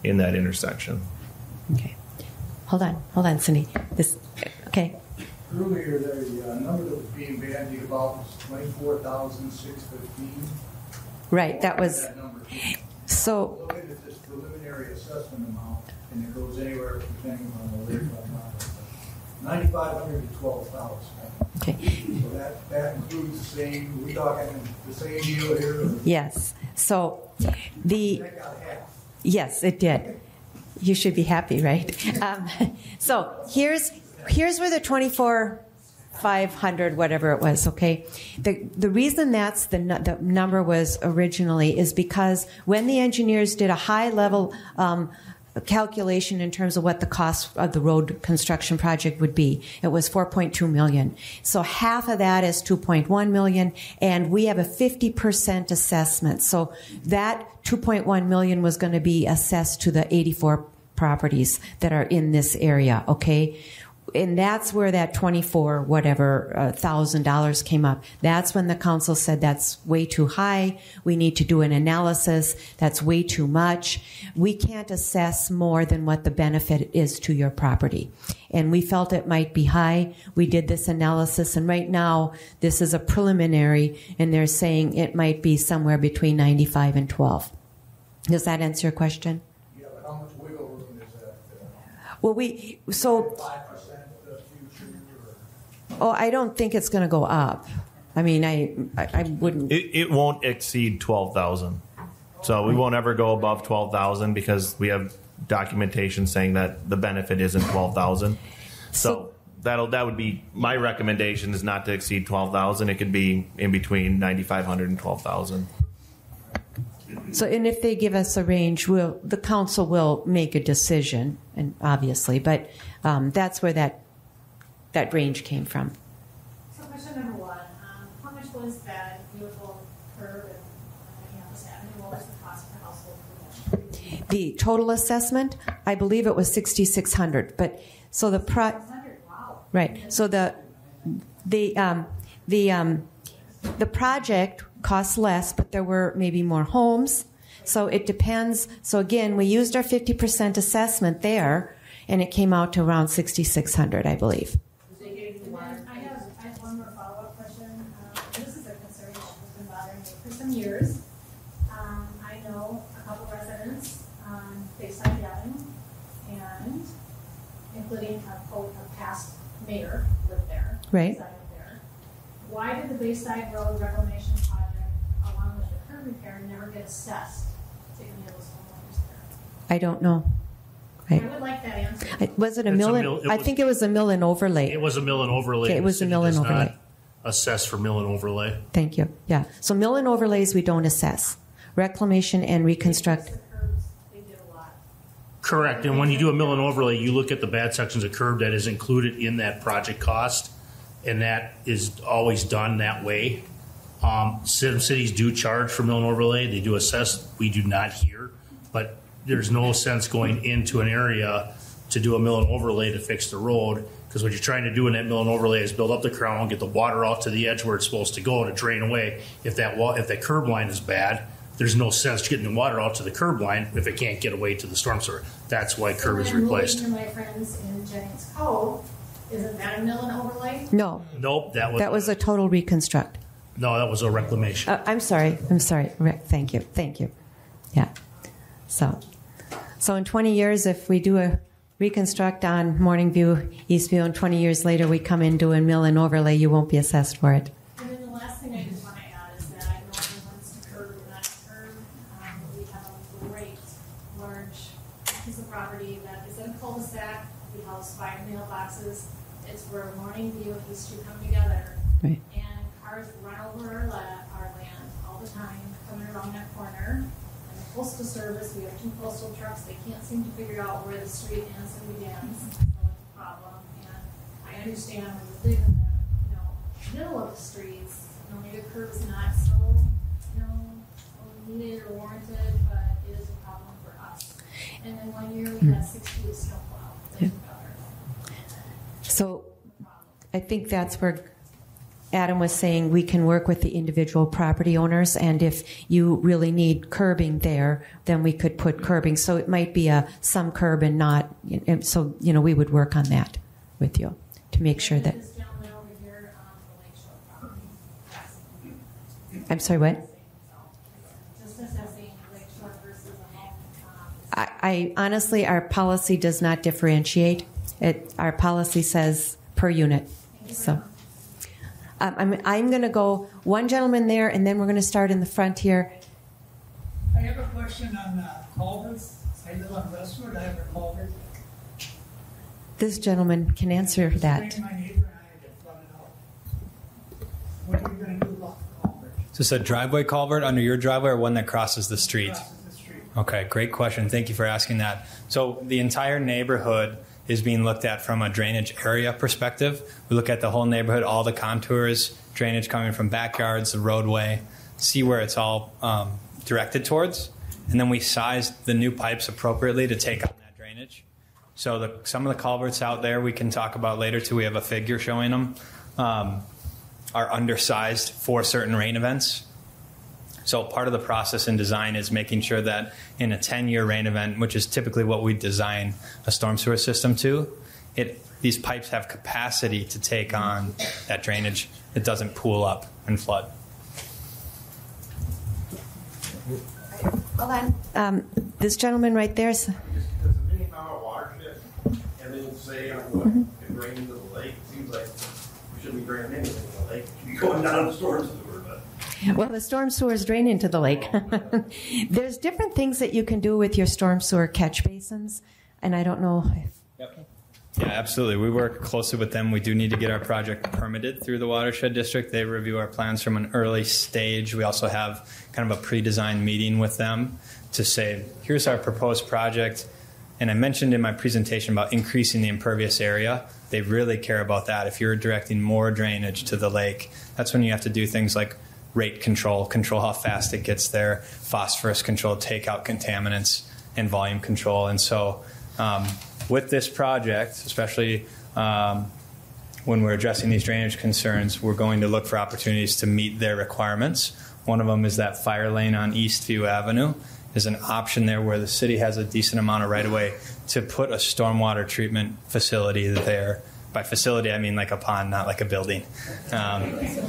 in that intersection. Okay. Hold on, Cindy. Okay. Earlier, the number that was being bandied about was 24,615. Right, that was. That number. So. Looking at this preliminary assessment amount, and it goes anywhere depending on the rate of amount, 9,500 to 12,000. Okay. So that includes the same. We talking the same deal here? Yes. So That got half. yes, it did. You should be happy, right? So here's where the 24,500 whatever it was. Okay, the reason that's the number was originally is because when the engineers did a high level calculation in terms of what the cost of the road construction project would be, it was 4.2 million. So half of that is 2.1 million, and we have a 50% assessment. So that 2.1 million was going to be assessed to the 84 properties that are in this area. Okay. And that's where that $24,000 came up. That's when the council said that's way too high. We need to do an analysis. That's way too much. We can't assess more than what the benefit is to your property. And we felt it might be high. We did this analysis, and right now this is a preliminary, and they're saying it might be somewhere between 95 and 12. Does that answer your question? Yeah, but how much wiggle room is that? Well, 5% the future? Oh, I don't think it's going to go up. I mean, I wouldn't. It won't exceed 12,000. So we won't ever go above 12,000 because we have documentation saying that the benefit isn't 12,000. So that would be my recommendation, is not to exceed 12,000. It could be in between 9,500 and 12,000. So, and if they give us a range, the council will make a decision, and obviously, but that's where that range came from. So question number 1, how much was that beautiful curb and Campus Avenue? What was the cost per household for that? The total assessment, I believe it was 6,600. But so the Wow. right. So the project costs less, but there were maybe more homes. So it depends. So again, we used our 50% assessment there, and it came out to around 6,600, I believe. I have one more follow-up question. This is a concern that has been bothering me for some years. I know a couple residents on Bayside Avenue, and including a past mayor lived there. Right. There. Why did the Bayside Road Reclamation Project, along with the curb repair, never get assessed to any of those homeowners there? I don't know. I would like that answer. Was it a mill? I think it was a mill and overlay. It was a mill and overlay. Okay, it was a mill and overlay. Assess for mill and overlay. Thank you. Yeah. So mill and overlays we don't assess. Reclamation and reconstruct. Correct. And when you do a mill and overlay, you look at the bad sections of curb that is included in that project cost, and that is always done that way. Some cities do charge for mill and overlay. They do assess. We do not here. But there's no sense going into an area to do a mill and overlay to fix the road, because what you're trying to do in that mill and overlay is build up the crown, get the water out to the edge where it's supposed to go to drain away. If that curb line is bad, there's no sense getting the water out to the curb line if it can't get away to the storm sewer. That's why curb is replaced. So my friends in Jennings Cove, isn't that a mill and overlay? No. Nope, that was a total reconstruct. No, that was a reclamation. I'm sorry. Thank you. Yeah. So in 20 years, if we do a reconstruct on Morningview, Eastview, and 20 years later we come in doing mill and overlay, you won't be assessed for it. And then the last thing I just want to add is that I know everyone's to curb or not to curb. We have a great, large piece of property that is in a cul-de-sac. We house 5 mailboxes. It's where Morningview and Eastview come together. Right. And cars run over our land all the time, coming around that corner. And the postal service, we have 2 postal trucks. They can't seem to figure out where the street ends and begins. So it's a problem. And I understand when you live in the middle of the streets, maybe a curb is not so needed or warranted, but it is a problem for us. And then 1 year we had 6 feet of snowplow. Yeah. So I think that's where Adam was saying we can work with the individual property owners, and if you really need curbing there, then we could put curbing. So it might be some curb and not. So we would work on that with you to make sure that. This gentleman over here on the Lakeshore property. I'm sorry, what? Just assessing Lakeshore versus a home. I honestly, our policy does not differentiate. Our policy says per unit. So I'm going to go one gentleman there, and then we're going to start in the front here. I have a question on culverts. I live on Westwood. I have a culvert. This gentleman can answer that. My neighbor and I get flooded out. What are you going to do about the culvert? Is this a driveway culvert under your driveway or one that crosses the street? Crosses the street. Okay, great question. Thank you for asking that. So the entire neighborhood is being looked at from a drainage area perspective. We look at the whole neighborhood, all the contours, drainage coming from backyards, the roadway, see where it's all directed towards, and then we size the new pipes appropriately to take on that drainage. So some of the culverts out there we can talk about later too, we have a figure showing them, are undersized for certain rain events. So part of the process in design is making sure that in a 10-year rain event, which is typically what we design a storm sewer system to, these pipes have capacity to take on that drainage. It doesn't pool up and flood. Hold on. This gentleman right there. Because if any time a watershed, and then say it drains into the lake, it seems like we shouldn't be draining anything in the lake. We should be going down the storm sewer. Well, the storm sewers drain into the lake. There's different things that you can do with your storm sewer catch basins, and I don't know. Yep. Yeah, absolutely. We work closely with them. We do need to get our project permitted through the watershed district. They review our plans from an early stage. We also have kind of a pre-designed meeting with them to say, here's our proposed project. And I mentioned in my presentation about increasing the impervious area. They really care about that. If you're directing more drainage to the lake, that's when you have to do things like rate control how fast it gets there, phosphorus control, take out contaminants, and volume control. And so with this project, especially when we're addressing these drainage concerns, we're going to look for opportunities to meet their requirements. One of them is that fire lane on Eastview Avenue is an option there where the city has a decent amount of right-of-way to put a stormwater treatment facility there. By facility, I mean like a pond, not like a building.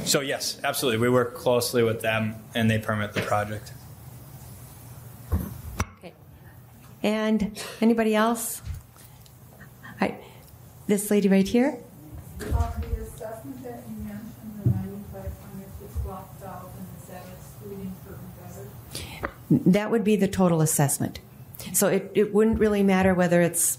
So yes, absolutely. We work closely with them, and they permit the project. Okay. And anybody else? This lady right here. The assessment that you mentioned, the 9,500 that's blocked out, and is that excluding curb and gutter? That would be the total assessment. So it wouldn't really matter whether it's.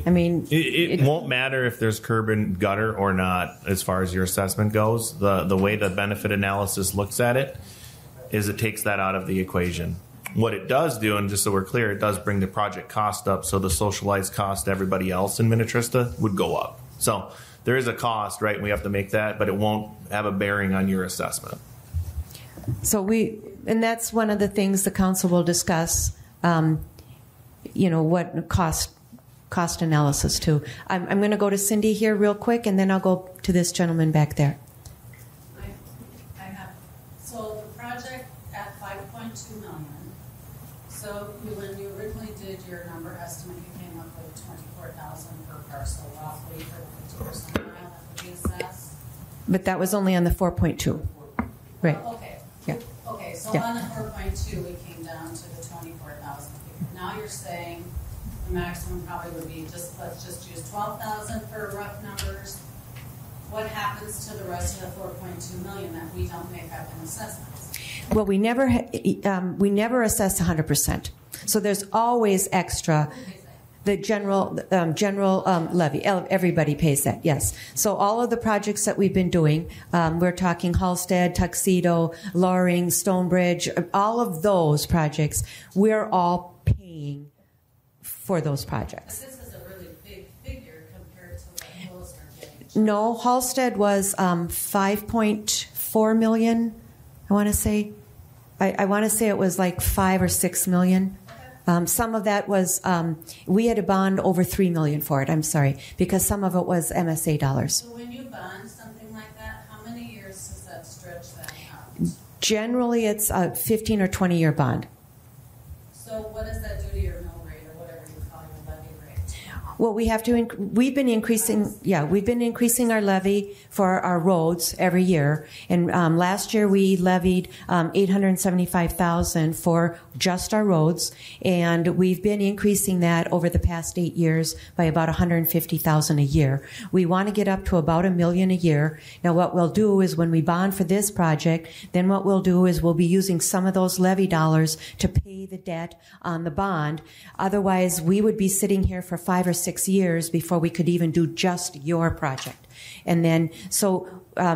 I mean, it won't matter if there's curb and gutter or not as far as your assessment goes. The way the benefit analysis looks at it is it takes that out of the equation. What it does do, and just so we're clear, it does bring the project cost up, so the socialized cost to everybody else in Minnetrista would go up. So there is a cost, right? We have to make that, but it won't have a bearing on your assessment. So and that's one of the things the council will discuss, what cost analysis too. I'm going to go to Cindy here real quick, and then I'll go to this gentleman back there. I have. So the project at 5 4.2 million. So when you originally did your number estimate, you came up with 24,000 per parcel, roughly for 50% mile that would be assessed. But that was only on the 4.2. Right. Okay. Yeah. Okay, so Yeah. on the 4.2, we came down to the 24,000 figure. Now you're saying the maximum probably would be let's just use 12,000 for rough numbers. What happens to the rest of the 4.2 million that we don't make up in assessments? Well, we never assess 100%. So there's always extra. The general levy, everybody pays that, yes. So all of the projects that we've been doing, we're talking Halstead, Tuxedo, Loring, Stonebridge, all of those projects, we're all paying for those projects. But this is a really big figure compared to what those are getting. No, Halstead was 5.4 million, I want to say. I want to say it was like 5 or 6 million. Some of that was, we had a bond over 3 million for it, I'm sorry, because some of it was MSA dollars. So when you bond something like that, how many years does that stretch that out? Generally, it's a 15 or 20 year bond. So what does that do to your mill rate or whatever you call your levy rate? Well, we've been increasing our levy for our roads every year. And last year we levied $875,000 for just our roads, and we've been increasing that over the past 8 years by about $150,000 a year. We want to get up to about $1 million a year. Now, what we'll do is when we bond for this project, then what we'll do is we'll be using some of those levy dollars to pay the debt on the bond. Otherwise, we would be sitting here for 5 or 6 years before we could even do just your project. And then, so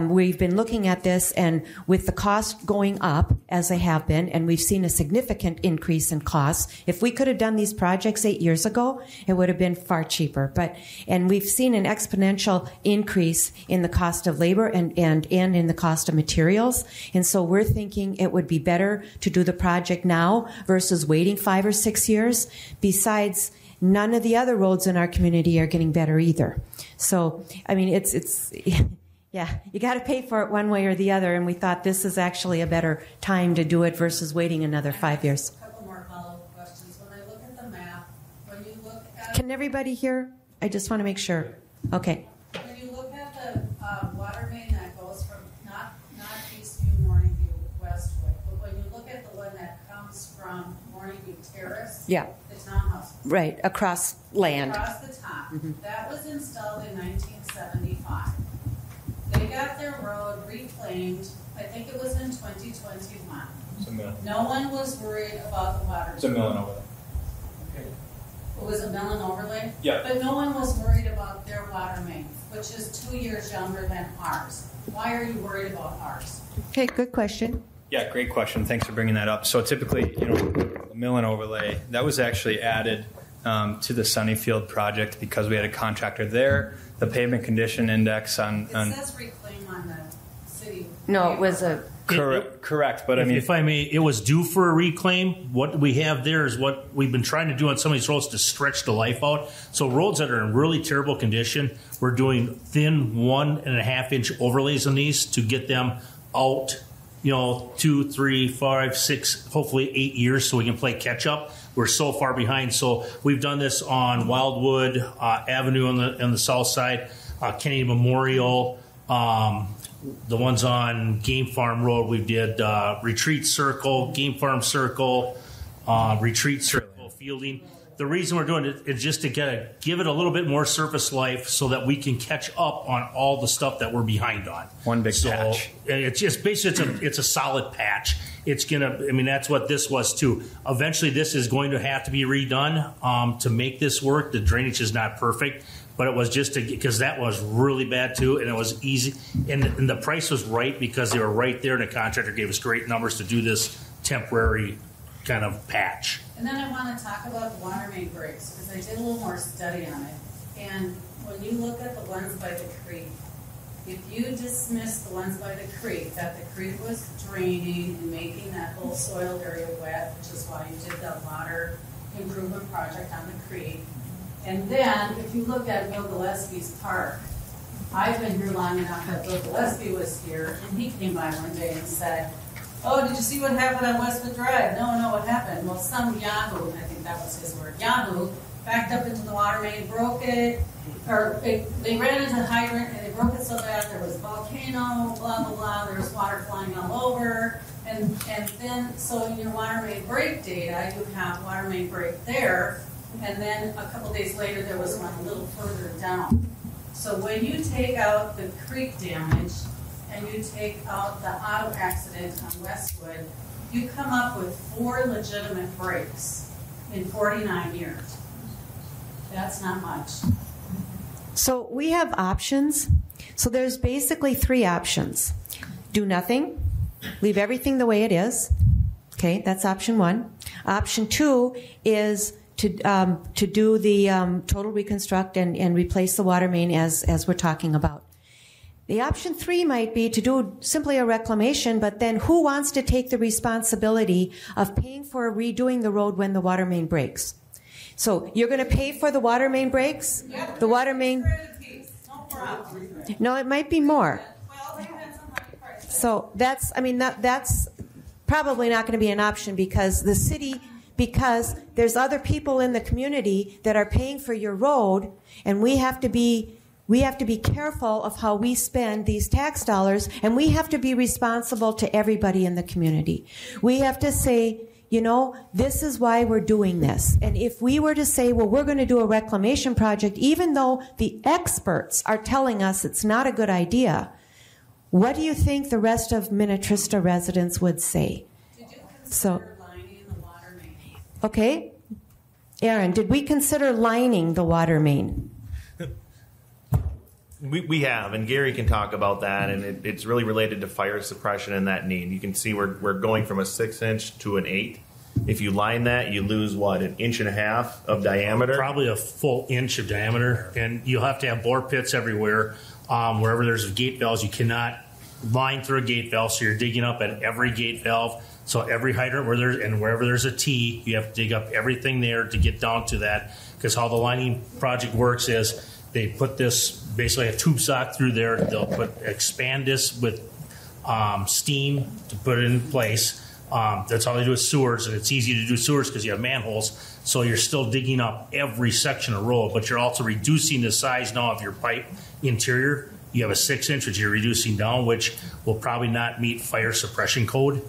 we've been looking at this, and with the cost going up, as they have been, and we've seen a significant increase in costs. If we could have done these projects 8 years ago, it would have been far cheaper. And we've seen an exponential increase in the cost of labor and in the cost of materials. And so we're thinking it would be better to do the project now versus waiting 5 or 6 years. Besides, none of the other roads in our community are getting better either. So, I mean, it's yeah, you got to pay for it one way or the other, and we thought this is actually a better time to do it versus waiting another 5 years. A couple more follow-up questions. When I look at the map, when you look at... Can everybody hear? I just want to make sure. Okay. When you look at the water main that goes from not Eastview, Morningview, Westwood, but when you look at the one that comes from Morningview Terrace, Yeah. the townhouse. Right, across land. Across the top. Mhm. That was installed in 1975. They got their road reclaimed, I think it was in 2021. It's a mill. No one was worried about the water. It's a mill and overlay. It was a mill and overlay? Yeah. But no one was worried about their water main, which is 2 years younger than ours. Why are you worried about ours? Okay, good question. Yeah, great question. Thanks for bringing that up. So typically, the mill and overlay, that was actually added to the Sunnyfield project because we had a contractor there. The pavement condition index on It says reclaim on the city. No, it was a... Correct, but I mean... If I may, it was due for a reclaim. What we have there is what we've been trying to do on some of these roads to stretch the life out. So roads that are in really terrible condition, we're doing thin 1.5 inch overlays on these to get them out, 2, 3, 5, 6, hopefully 8 years so we can play catch up. We're so far behind. So we've done this on Wildwood Avenue on the south side, Kennedy Memorial, the ones on Game Farm Road. We did Retreat Circle, Game Farm Circle, Retreat Circle, Fielding. The reason we're doing it is just to give it a little bit more surface life so that we can catch up on all the stuff that we're behind on. One big patch. It's just basically it's a solid patch. It's that's what this was too. Eventually, this is going to have to be redone to make this work. The drainage is not perfect, but it was just because that was really bad too, and it was easy. And the price was right because they were right there, and the contractor gave us great numbers to do this temporary kind of patch. And then I want to talk about the water main breaks because I did a little more study on it. And when you look at the ones by the creek, if you dismiss the ones by the creek, that the creek was draining and making that whole soil area wet, which is why you did the water improvement project on the creek. And then if you look at Bill Gillespie's park, I've been here long enough that Bill Gillespie was here, and he came by one day and said, oh, did you see what happened on Westwood Drive? No, what happened? Well, some Yahoo, I think that was his word, Yahoo, backed up into the water main, broke it, or they ran into the hydrant and they broke it so bad there was a volcano, blah, blah, blah, there was water flying all over. And then, so in your water main break data, you have water main break there, and then a couple days later there was one a little further down. So when you take out the creek damage and you take out the auto accident on Westwood, you come up with 4 legitimate breaks in 49 years. That's not much. So we have options. So there's basically 3 options. Do nothing, leave everything the way it is. Okay, that's option 1. Option 2 is to do the total reconstruct and replace the water main as we're talking about. The option 3 might be to do simply a reclamation, but then who wants to take the responsibility of paying for redoing the road when the water main breaks? So you're going to pay for the water main breaks? The water main? No, it might be more. So that's probably not going to be an option because the city, because there's other people in the community that are paying for your road, and we have to be careful of how we spend these tax dollars, and we have to be responsible to everybody in the community. We have to say, you know, this is why we're doing this. And if we were to say, well, we're going to do a reclamation project, even though the experts are telling us it's not a good idea, what do you think the rest of Minnetrista residents would say? Did you consider lining the water main? Okay. Aaron, did we consider lining the water main? We have, and Gary can talk about that, and it's really related to fire suppression and that need. You can see we're going from a 6-inch to an 8. If you line that, you lose, what, 1.5 inches of diameter? Probably a full inch of diameter, and you'll have to have bore pits everywhere. Wherever there's gate valves, you cannot line through a gate valve, so you're digging up at every gate valve. So every hydrant wherever there's a T, you have to dig up everything there to get down to that. Because how the lining project works is they put this basically a tube sock through there. They'll expand this with steam to put it in place. That's how they do with sewers, and it's easy to do sewers because you have manholes. So you're still digging up every section of road, but you're also reducing the size now of your pipe interior. You have a 6-inch, which you're reducing down, which will probably not meet fire suppression code.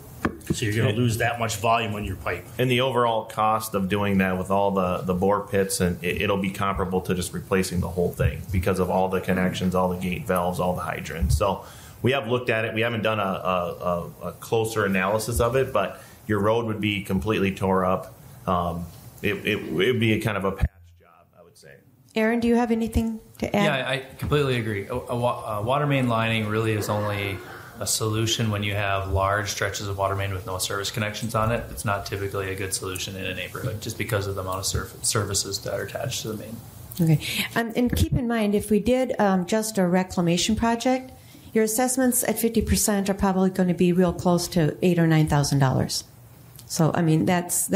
So you're going to lose that much volume on your pipe. And the overall cost of doing that with all the bore pits, and it'll be comparable to just replacing the whole thing because of all the connections, all the gate valves, all the hydrants. So we have looked at it. We haven't done a closer analysis of it, but your road would be completely tore up. It would be a kind of a patch job, I would say. Aaron, do you have anything to add? Yeah, I completely agree. A water main lining really is only a solution when you have large stretches of water main with no service connections on it. It's not typically a good solution in a neighborhood just because of the amount of services that are attached to the main. Okay. And keep in mind, if we did just a reclamation project, your assessments at 50% are probably going to be real close to $8,000 or $9,000. So, I mean, that's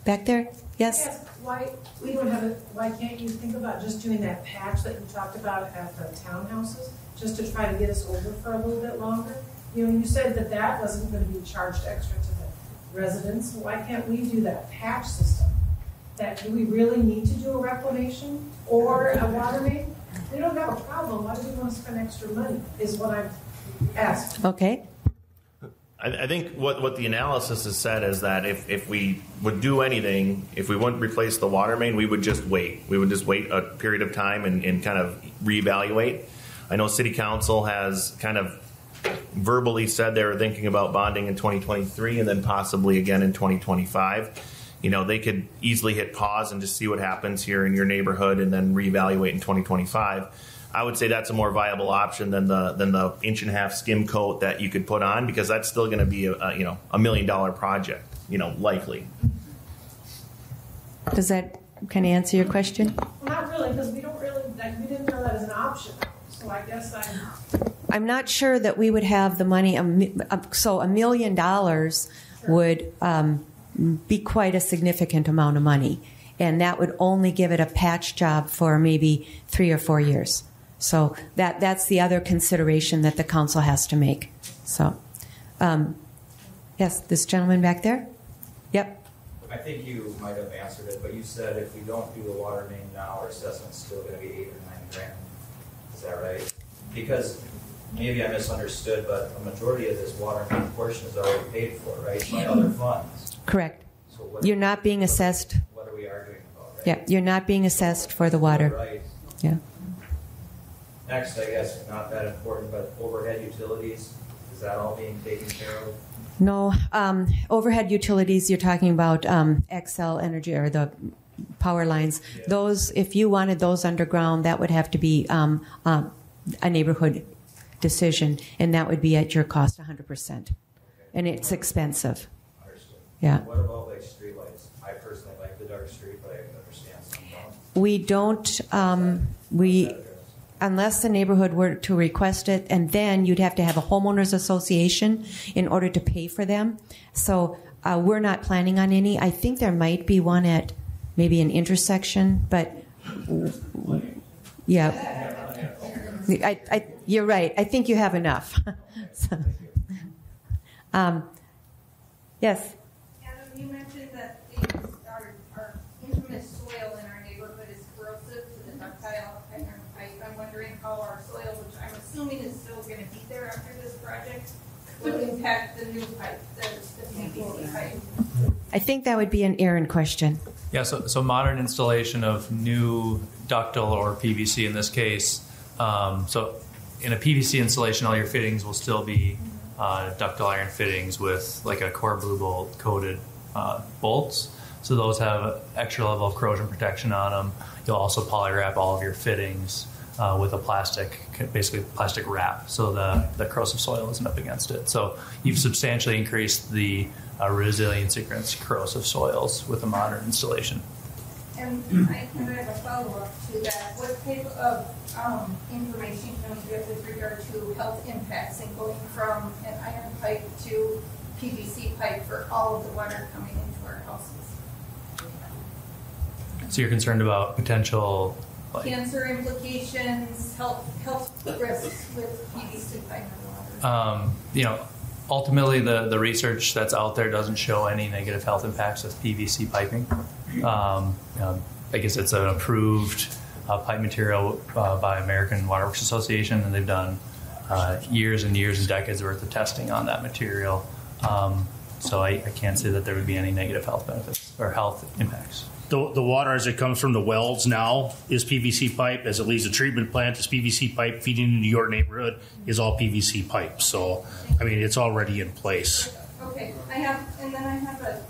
back there. Yes? Why we don't have it? Why can't you think about just doing that patch that you talked about at the townhouses, just to try to get us over for a little bit longer? You know, you said that wasn't going to be charged extra to the residents. Why can't we do that patch system? Do we really need to do a reclamation or a water main? We don't have a problem. Why do we want to spend extra money? Is what I'm asking. Okay. I think what the analysis has said is that if we would do anything, if we wouldn't replace the water main, we would just wait. We would just wait a period of time and kind of reevaluate. I know City Council has kind of verbally said they were thinking about bonding in 2023 and then possibly again in 2025. You know, they could easily hit pause and just see what happens here in your neighborhood and then reevaluate in 2025. I would say that's a more viable option than the 1.5 inch skim coat that you could put on, because that's still going to be a $1 million project, likely. Does that kind of answer your question? Well, not really, because we didn't know that as an option. So I guess I'm not sure that we would have the money. So $1 million would be quite a significant amount of money, and that would only give it a patch job for maybe 3 or 4 years. So that's the other consideration that the council has to make. So Yes, this gentleman back there? Yep. I think you might have answered it, but you said if we don't do the water main now, our assessment's still going to be $8 or $9 grand. Is that right? Because maybe I misunderstood, but a majority of this water main portion is already paid for, right, by other funds. Correct. So what, you're not being assessed. What are we arguing about, right? Yeah, you're not being assessed for the water. Right. Yeah. Next, I guess, not that important, but overhead utilities, is that all being taken care of? No, overhead utilities, you're talking about XL Energy or the power lines. Yeah. Those, if you wanted those underground, that would have to be a neighborhood decision, and that would be at your cost 100%. Okay. And it's expensive. Understood. Yeah. What about like street lights? I personally like the dark street, but I understand some don't. We don't, unless the neighborhood were to request it, and then you'd have to have a homeowners association in order to pay for them. So we're not planning on any. I think there might be one at maybe an intersection, but yeah. You're right. I think you have enough. So, yes? Adam, you mentioned that our intimate soil in our neighborhood is corrosive to the ductile iron pipe. I'm wondering how our soil, which I'm assuming is still going to be there after this project, will impact the new pipe, the PVC pipe. I think that would be an Aaron question. Yeah, so modern installation of new ductile or PVC in this case. So in a PVC installation, all your fittings will still be ductile iron fittings with like a core blue bolt coated bolts. So those have an extra level of corrosion protection on them. You'll also polywrap all of your fittings with a basically plastic wrap, so the corrosive soil isn't up against it. So you've substantially increased the resiliency against corrosive soils with a modern installation. And I kind of have a follow-up to that. What type of information can we get with regard to health impacts and going from an iron pipe to PVC pipe for all of the water coming into our houses? So you're concerned about potential cancer implications, health risks with PVC pipe and water? Ultimately the research that's out there doesn't show any negative health impacts with PVC piping. I guess it's an approved pipe material by American Waterworks Association, and they've done years and years and decades worth of testing on that material. So I can't say that there would be any negative health benefits or health impacts. The water as it comes from the wells now is PVC pipe. As it leaves the treatment plant is PVC pipe. Feeding into your neighborhood is all PVC pipe. So, I mean, it's already in place. Okay, I have a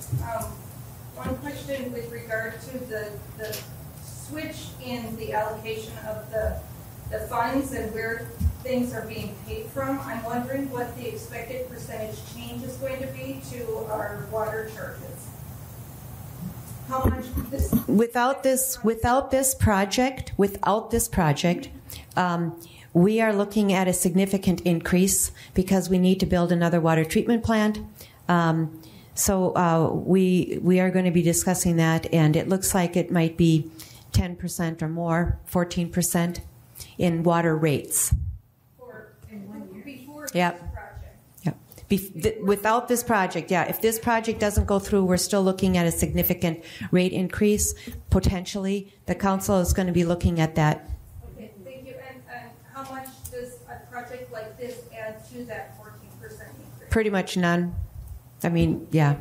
one question with regard to the switch in the allocation of the funds and where things are being paid from. I'm wondering what the expected percentage change is going to be to our water charges. How much without this project, we are looking at a significant increase because we need to build another water treatment plant. So we are going to be discussing that, and it looks like it might be 10% or more, 14% in water rates. Before yep. Without this project, yeah. If this project doesn't go through, we're still looking at a significant rate increase. Potentially, the council is going to be looking at that. Okay, thank you. And how much does a project like this add to that 14% increase? Pretty much none. I mean, yeah.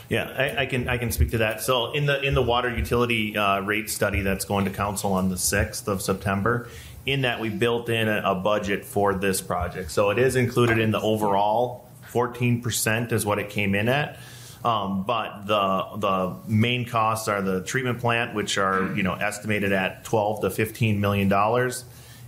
Yeah, I can speak to that. So in the water utility rate study that's going to council on the 6th of September, in that we built in a budget for this project. So it is included in the overall 14% is what it came in at. But the main costs are the treatment plant, which are estimated at $12 to $15 million,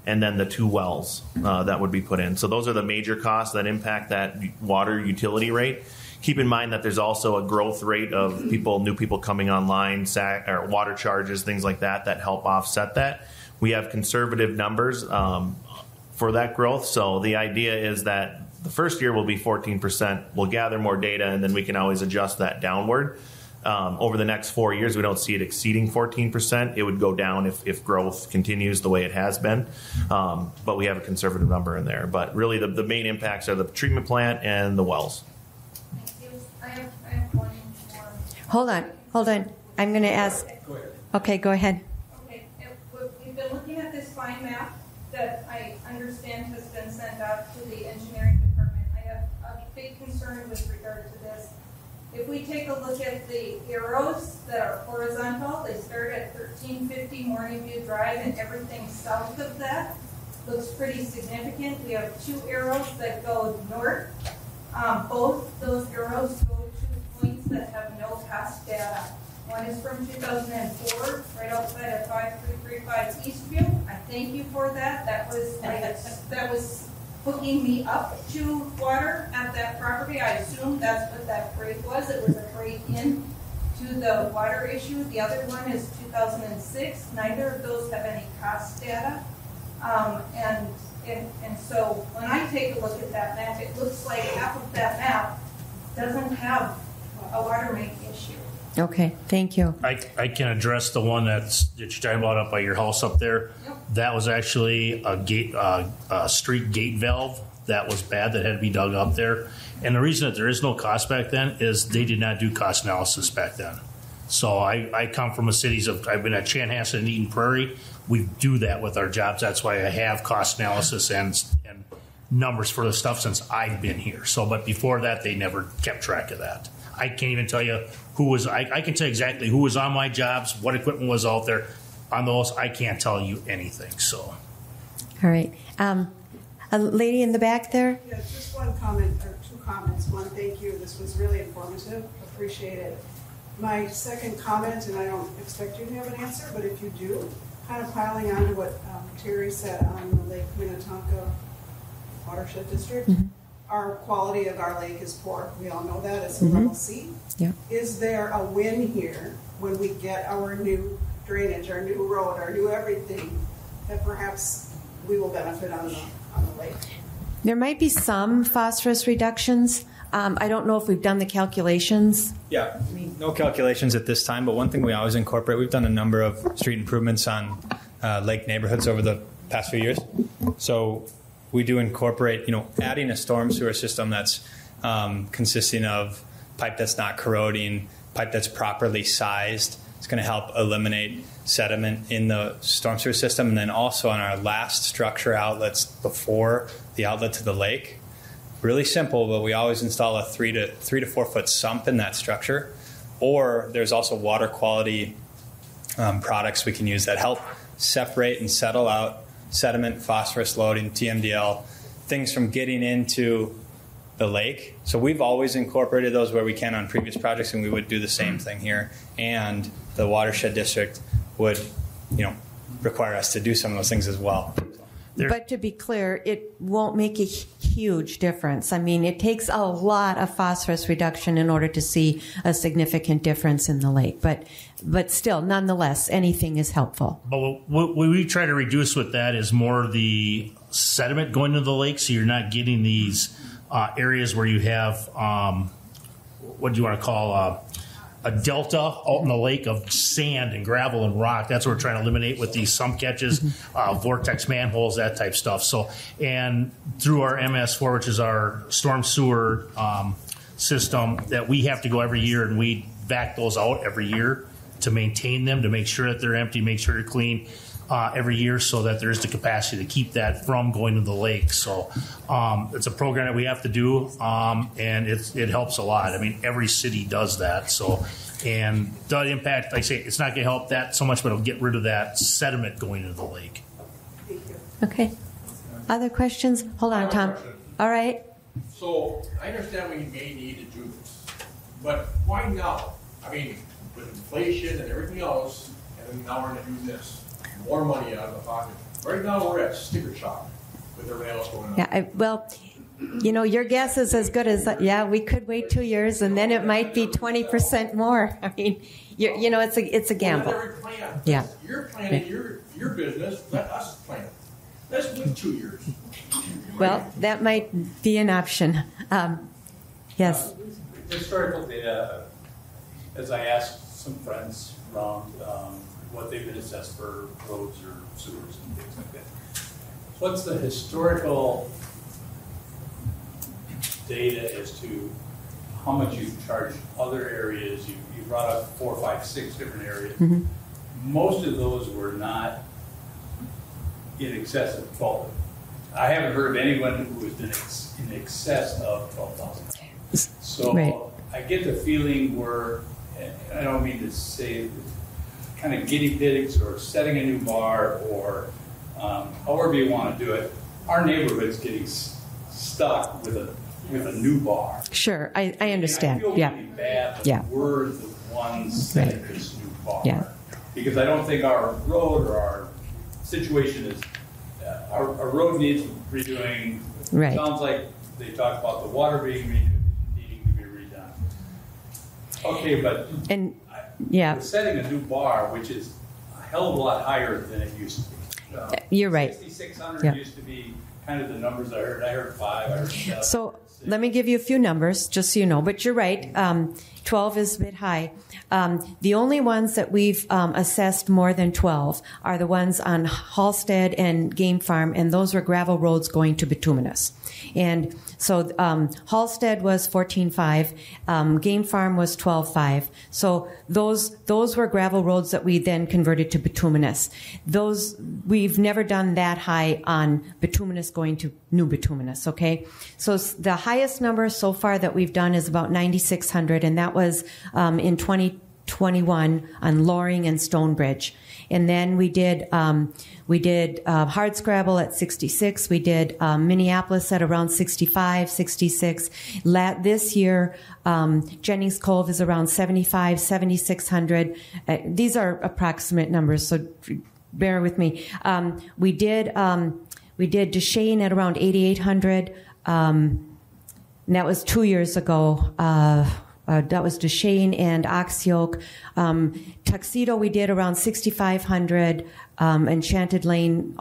and then the 2 wells that would be put in. So those are the major costs that impact that water utility rate. Keep in mind that there's also a growth rate of new people coming online, or water charges, things like that help offset that. We have conservative numbers for that growth. So the idea is that the first year will be 14%. We'll gather more data, and then we can always adjust that downward. Over the next 4 years, we don't see it exceeding 14%. It would go down if growth continues the way it has been. But we have a conservative number in there. But really, the main impacts are the treatment plant and the wells. Thank Hold on. I'm going to ask. Go ahead. Okay, go ahead. Okay, we've been looking at this fine map that I understand has been sent out to the engineering department. I have a big concern with regard to this. If we take a look at the arrows that are horizontal, they start at 1350 Morning View Drive, and everything south of that looks pretty significant. We have 2 arrows that go north. Both those arrows go to points that have no past data. One is from 2004, right outside of 5335 Eastview. I thank you for that. That was hooking me up to water at that property. I assume that's what that break was. It was a break in to the water issue. The other one is 2006. Neither of those have any cost data. And so when I take a look at that map, it looks like half of that map doesn't have a water main issue. Okay, thank you. I can address the one that you're talking about up by your house up there. Yep. That was actually a street gate valve that was bad that had to be dug up there. And the reason that there is no cost back then is they did not do cost analysis back then. So I come from I've been at Chanhassen and Eden Prairie. We do that with our jobs. That's why I have cost analysis and numbers for the stuff since I've been here. So, but before that, they never kept track of that. I can't even tell you who was, I can tell you exactly who was on my jobs, what equipment was out there. On those, I can't tell you anything, so. All right. A lady in the back there? Yeah, just one comment, or 2 comments. One, thank you. This was really informative. Appreciate it. My second comment, and I don't expect you to have an answer, but if you do, kind of piling on to what Terry said on the Lake Minnetonka Watershed District. Mm-hmm. Our quality of our lake is poor. We all know that. It's a level C. Yeah. Is there a win here when we get our new drainage, our new road, our new everything, that perhaps we will benefit on the lake? There might be some phosphorus reductions. I don't know if we've done the calculations. Yeah, no calculations at this time, but one thing we always incorporate, we've done a number of street improvements on lake neighborhoods over the past few years. So we do incorporate, adding a storm sewer system that's consisting of pipe that's not corroding, pipe that's properly sized. It's going to help eliminate sediment in the storm sewer system. And then also on our last structure outlets before the outlet to the lake, really simple, but we always install a 3 to 4 foot sump in that structure. Or there's also water quality products we can use that help separate and settle out sediment, phosphorus loading, TMDL, things from getting into the lake. So we've always incorporated those where we can on previous projects, and we would do the same thing here. And the watershed district would, require us to do some of those things as well. But to be clear, it won't make a huge difference. I mean, it takes a lot of phosphorus reduction in order to see a significant difference in the lake. But still, nonetheless, anything is helpful. But what we try to reduce with that is more the sediment going into the lake, so you're not getting these areas where you have, what do you want to call, a delta out in the lake of sand and gravel and rock. That's what we're trying to eliminate with these sump catches, vortex manholes, that type stuff. So, and through our MS4, which is our storm sewer system, that we have to go every year and we back those out every year to maintain them, to make sure that they're empty, make sure they're clean every year, so that there's the capacity to keep that from going to the lake. So it's a program that we have to do, and it helps a lot. I mean, every city does that. So, and the impact, like I say, it's not going to help that so much, but it'll get rid of that sediment going into the lake. Okay. Other questions? Hold on, Tom. All right. So I understand we may need to do this, but why now? I mean, with inflation and everything else, and then now we're going to do this. More money out of the pocket. Right now we're at sticker shock with everything else going on. Yeah, your guess is as good as, we could wait 2 years and then it might be 20% more. I mean, it's a gamble. Well, let every plan. Yeah. You're planning your business, let us plan. Let's wait 2 years. Well, that might be an option. Yes. Historical data, as I asked some friends around, what they've been assessed for roads or sewers and things like that. What's the historical data as to how much you charge other areas. You brought up 4, 5, 6 different areas. Mm-hmm. Most of those were not in excess of 12. I haven't heard of anyone who was in excess of 12,000. So right. I get the feeling we're, and I don't mean to say kind of guinea pigs or setting a new bar or however you want to do it. Our neighborhood's getting stuck with a new bar. Sure, I understand. I feel Yeah. really bad that Yeah. we're the ones setting this new bar. Yeah. Because I don't think our road or our situation is, our road needs redoing. Right. Sounds like they talked about the water being needing to be redone. Okay, but yeah, we're setting a new bar, which is a hell of a lot higher than it used to be. You're right. 6,600 Yeah. used to be kind of the numbers I heard. I heard 5, I heard 7. So let me give you a few numbers, just so you know. But you're right. 12 is a bit high. The only ones that we've assessed more than 12 are the ones on Halstead and Game Farm, and those were gravel roads going to bituminous. And so Halstead was 14.5, Game Farm was 12.5. So those were gravel roads that we then converted to bituminous. Those we've never done that high on bituminous going to new bituminous. Okay, so the highest number so far that we've done is about 9,600, and that was in 2021 on Loring and Stonebridge. And then we did hard scrabble at 66. We did Minneapolis at around 65, 66. This year, Jennings Cove is around 75, 7,600. These are approximate numbers, so bear with me. We did Duchesne at around 8,800. And that was 2 years ago. That was Duchesne and Oxyoke. Tuxedo we did around 6,500. Enchanted Lane,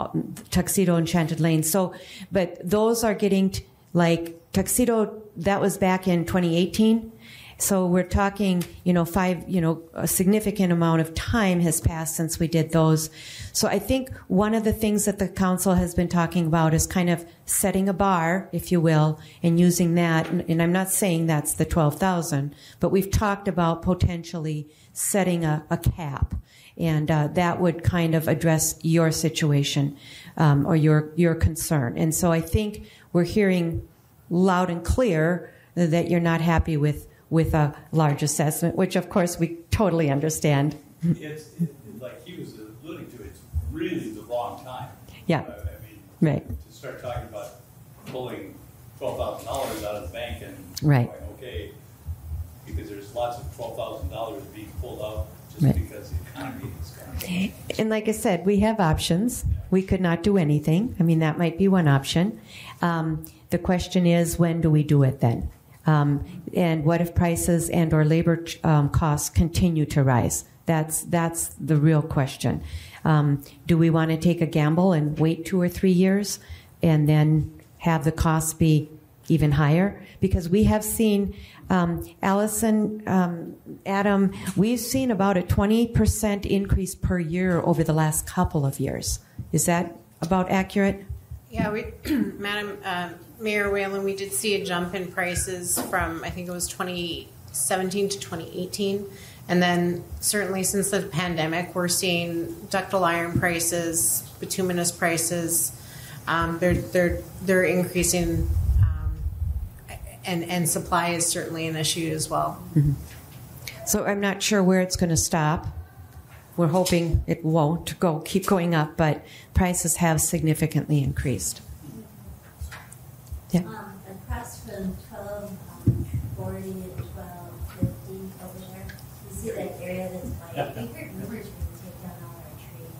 Tuxedo, Enchanted Lane. So, but those are getting like Tuxedo. That was back in 2018. So we're talking, a significant amount of time has passed since we did those. So I think one of the things that the council has been talking about is kind of setting a bar, if you will, and using that. And I'm not saying that's the 12,000, but we've talked about potentially setting a cap. And that would kind of address your situation or your concern. And so I think we're hearing loud and clear that you're not happy with a large assessment, which of course we totally understand. It's like he was alluding to, it's really the wrong time. Yeah. Right. To start talking about pulling $12,000 out of the bank and right. going, okay, because there's lots of $12,000 being pulled out just right. because the economy is kind of. And like I said, we have options. We could not do anything. I mean, that might be one option. The question is, when do we do it then? And what if prices and or labor costs continue to rise? That's the real question. Do we want to take a gamble and wait 2 or 3 years and then have the costs be even higher? Because we have seen, Allison, Adam, we've seen about a 20% increase per year over the last couple of years. Is that about accurate? Yeah, Madam Mayor Whalen, we did see a jump in prices from, I think it was 2017 to 2018. And then certainly since the pandemic, we're seeing ductile iron prices, bituminous prices. They're increasing, and supply is certainly an issue as well. Mm-hmm. So I'm not sure where it's going to stop. We're hoping it won't keep going up, but prices have significantly increased. Yeah. Across from 1240 to 1250 over there, you see that area that's white? I think we're going to take down all our trees.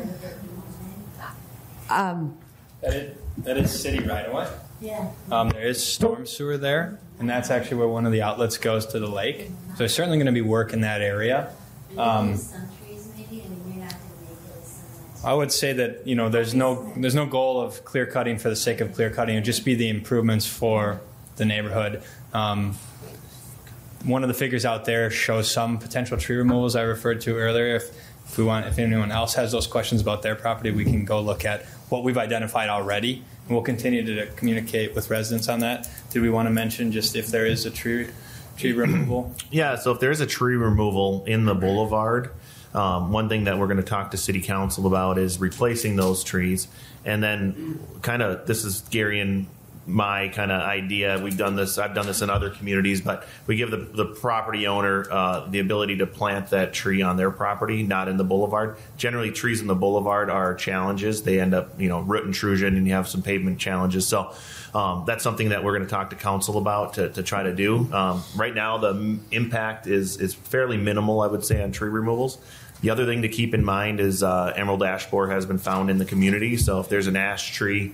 Is that true that we That is city right away. Yeah. There is storm sewer there, and that's actually where one of the outlets goes to the lake. So there's certainly going to be work in that area. some trees maybe? I mean, you're not going to make it as I would say that there's no goal of clear cutting for the sake of clear cutting. It would just be the improvements for the neighborhood. One of the figures out there shows some potential tree removals I referred to earlier. If if anyone else has those questions about their property, we can go look at what we've identified already, and we'll continue to communicate with residents on that. Did we want to mention just if there is a tree removal? Yeah, so if there is a tree removal in the boulevard, one thing that we're going to talk to City Council about is replacing those trees. And then this is Gary and my kind of idea. I've done this in other communities, but we give the property owner the ability to plant that tree on their property, not in the boulevard. Generally, trees in the boulevard are challenges. They end up, root intrusion, and you have some pavement challenges. So that's something that we're going to talk to council about to try to do. Right now, the impact is fairly minimal, I would say, on tree removals. The other thing to keep in mind is emerald ash borer has been found in the community. So if there's an ash tree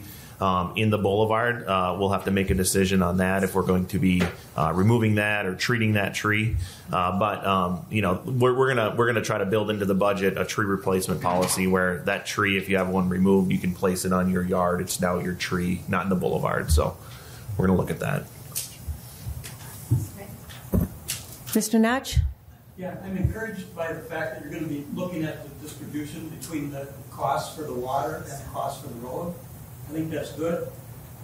in the boulevard, we'll have to make a decision on that if we're going to be removing that or treating that tree. But we're gonna try to build into the budget a tree replacement policy where that tree, if you have one removed, you can place it on your yard. It's now your tree, not in the boulevard. So we're gonna look at that. Mr. Notch? Yeah, I'm encouraged by the fact that you're going to be looking at the distribution between the cost for the water and the cost for the road. I think that's good.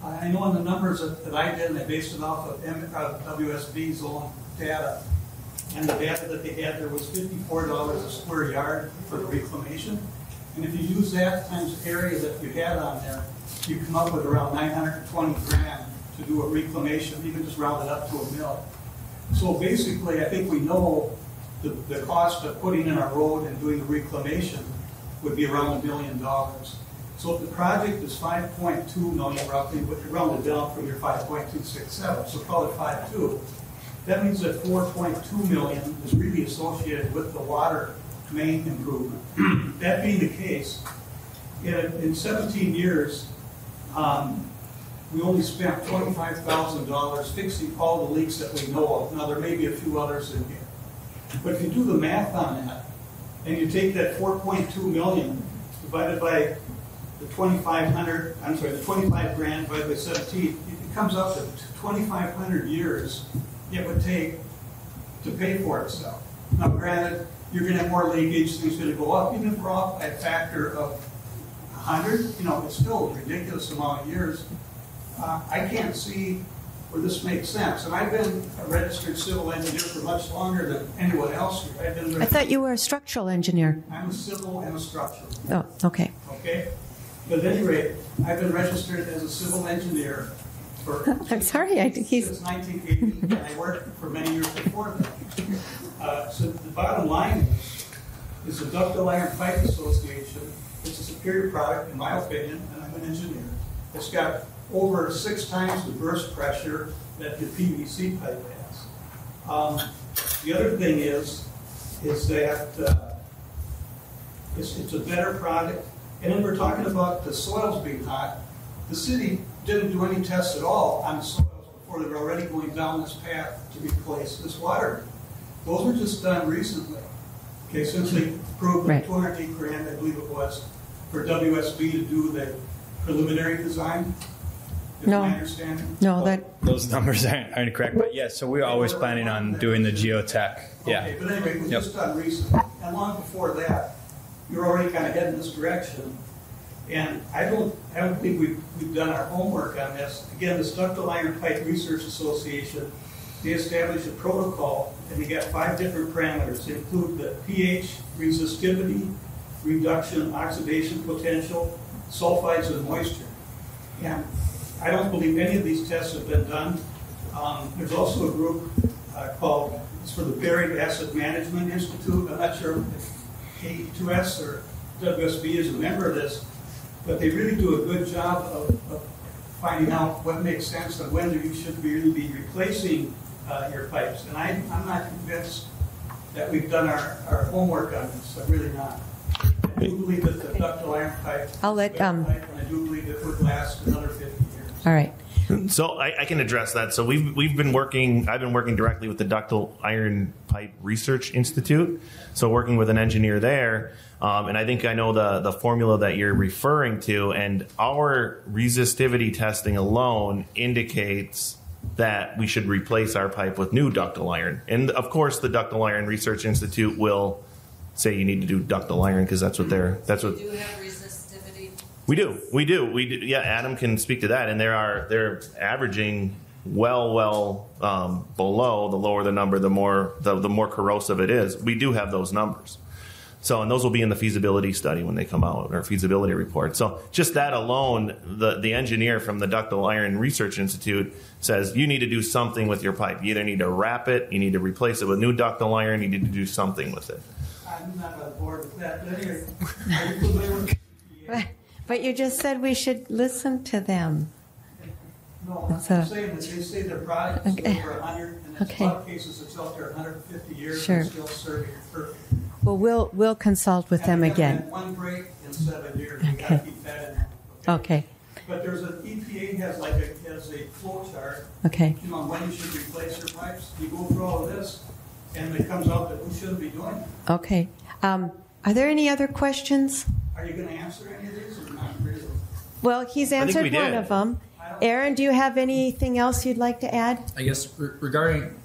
I know in the numbers that I did, and I based it off of WSB's own data, and the data that they had there was $54 a square yard for the reclamation. And if you use that times the area that you had on there, you come up with around $920,000 to do a reclamation, even just round it up to $1 million. So basically, I think we know the cost of putting in our road and doing the reclamation would be around $1 million. So if the project is $5.2 million roughly, but you round it down from your 5.267, so call it 5.2, that means that 4.2 million is really associated with the water main improvement. That being the case, in 17 years, we only spent $25,000 fixing all the leaks that we know of. Now there may be a few others in here. But if you do the math on that, and you take that 4.2 million divided by the 25 grand divided by 17, it comes out to 2,500 years it would take to pay for itself. Now granted, you're going to have more leakage, things are going to go up. Even if we're off by a factor of 100, it's still a ridiculous amount of years. I can't see where this makes sense. And I've been a registered civil engineer for much longer than anyone else here. I thought you were a structural engineer. I'm a civil and a structural. Oh, okay. Okay? But at any rate, I've been registered as a civil engineer I'm sorry, since 1980, and I worked for many years before that. So the bottom line is the Ductile Iron Pipe Association is a superior product, in my opinion, and I'm an engineer. It's got over 6 times the burst pressure that the PVC pipe has. The other thing is that it's a better product. And then we're talking about the soils being hot. The city didn't do any tests at all on the soils before they were already going down this path to replace this water. Those were just done recently. Okay, since they approved $208,000, I believe it was, for WSB to do the preliminary design. No. My understanding? No, those numbers aren't correct, but yes, so we're always planning on doing the geotech. Yeah. Okay, but anyway, it was just done recently. And long before that, you're already kind of heading this direction. And I don't think we've done our homework on this. Again, the Ductile Iron Pipe Research Association, they established a protocol, and they got 5 different parameters. They include the pH, resistivity, reduction, oxidation potential, sulfides, and moisture. And I don't believe any of these tests have been done. There's also a group called, it's for the Buried Asset Management Institute. I'm not sure if K2S or WSB is a member of this, but they really do a good job of finding out what makes sense and whether you should really be replacing your pipes. And I'm not convinced that we've done our homework on this. I'm really not. I do believe that the ductile iron pipe, I'll let and I do believe it would last another 50 years. All right. So I can address that. So I've been working directly with the Ductile Iron Pipe Research Institute. So working with an engineer there, and I think I know the formula that you're referring to. And our resistivity testing alone indicates that we should replace our pipe with new ductile iron. And of course, the Ductile Iron Research Institute will say you need to do ductile iron because that's what they're You do have resistivity. we do. Yeah, Adam can speak to that, and they're averaging well below. The lower the number, the more corrosive it is. We do have those numbers. So, and those will be in the feasibility study when they come out, or feasibility report. So, just that alone, the engineer from the Ductile Iron Research Institute says you need to do something with your pipe. You either need to wrap it, you need to replace it with new ductile iron, you need to do something with it. I'm not on board with that, but anyway, are you familiar with EPA? But you just said we should listen to them. No, I'm saying that they say their product is over 100, and in a lot of cases it's out there 150 years Sure. and still serving perfect. Well, we'll consult with them again. One break in 7 years. You gotta keep that in there. Okay. But there's an EPA has a flow chart. Okay. You know, on when you should replace your pipes. You go through all of this, and it comes out that we shouldn't be doing it. Okay. Are there any other questions? Are you going to answer any of these or not really? Well, he's answered one of them. Aaron, do you have anything else you'd like to add? I guess regarding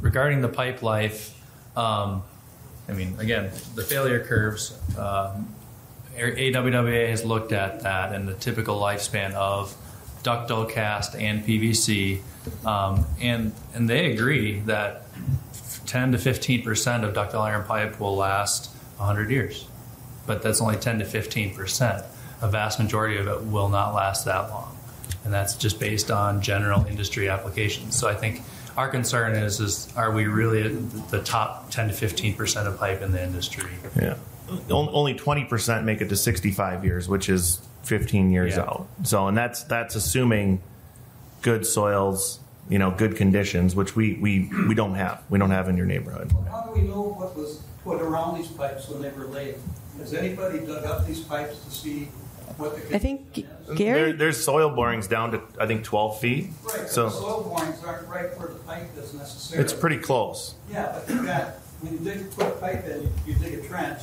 the pipe life, I mean, again, the failure curves, AWWA has looked at that and the typical lifespan of ductile cast and PVC, and they agree that 10 to 15% of ductile iron pipe will last 100 years, but that's only 10 to 15%. A vast majority of it will not last that long, and that's just based on general industry applications. So I think our concern is are we really at the top 10 to 15% of pipe in the industry? Yeah. Only 20% make it to 65 years, which is 15 years out. So, and that's assuming good soils, good conditions, which we don't have. We don't have in your neighborhood. Well, how do we know what was put around these pipes when they were laid? Has anybody dug up these pipes to see what the I think Gary. There's soil borings down to, I think, 12 feet. Right, So but the soil borings aren't right where the pipe is necessarily. it's pretty close. Yeah, but when you put a pipe in, you dig a trench,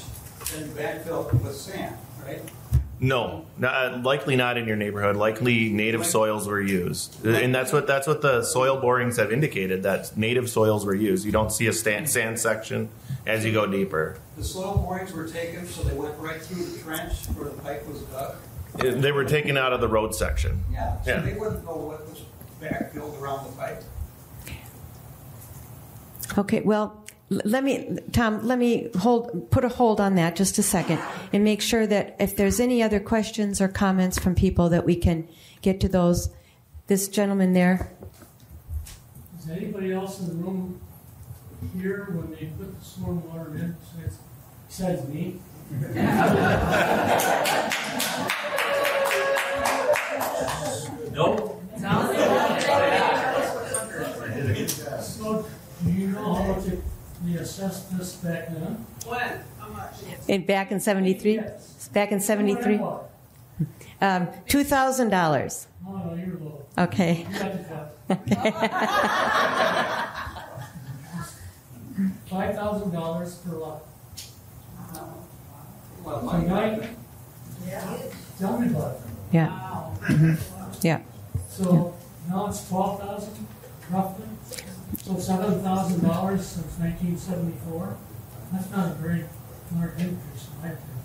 then you backfill it with sand, right? No, likely not in your neighborhood. Likely native soils were used, and that's what the soil borings have indicated. That native soils were used. You don't see a sand section as you go deeper. The soil borings were taken, so they went right through the trench where the pipe was dug. They were taken out of the road section. Yeah, so they wouldn't know what was backfilled around the pipe. Okay, well, let me put a hold on that just a second and make sure that if there's any other questions or comments from people that we can get to those. This gentleman there. Is anybody else in the room here when they put the stormwater in besides me? Nope. So, do you know how much they assessed this back then? When? How much? Back in 73? Back in 73? $2,000. Oh, no, you're low. Okay. You got the cut. $5,000 per lot. Tonight? Yeah. Tell me about it. Yeah. Wow. Yeah. So now it's 12,000 roughly. So $7,000 since 1974. That's not a very large increase in my opinion.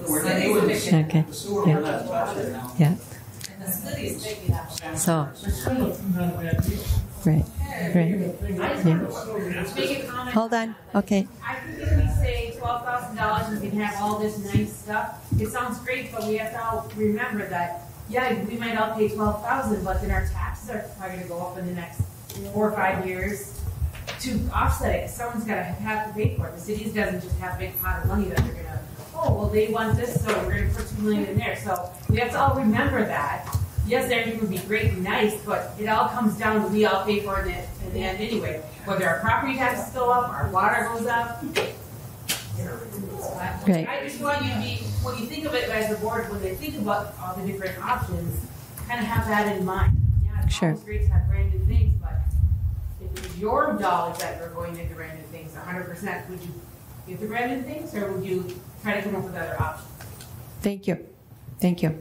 We're not doing this. Okay. The sewer, we're not touching now. Yeah. And the city's taking that. So. It's still not a bad deal. Right. Right. Make a comment. Hold on. Okay. I think if we say $12,000 we can have all this nice stuff, it sounds great, but we have to all remember that, yeah, we might all pay $12,000, but then our taxes are probably going to go up in the next 4 or 5 years to offset it. Someone's got to have to pay for it. The city doesn't just have a big pot of money that they're going to, oh, well, they want this, so we're going to put $2 million in there. So we have to all remember that. Yes, everything would be great and nice, but it all comes down to we all pay for it in the end anyway. Whether our property taxes go up, our water goes up. Right. I just want you to be, when you think of it as a board, when they think about all the different options, kind of have that in mind. Yeah, it's Sure. always great to have brand new things, but if it was your dollars that were going into brand new things, 100%, would you give the brand new things, or would you try to come up with other options? Thank you. Thank you.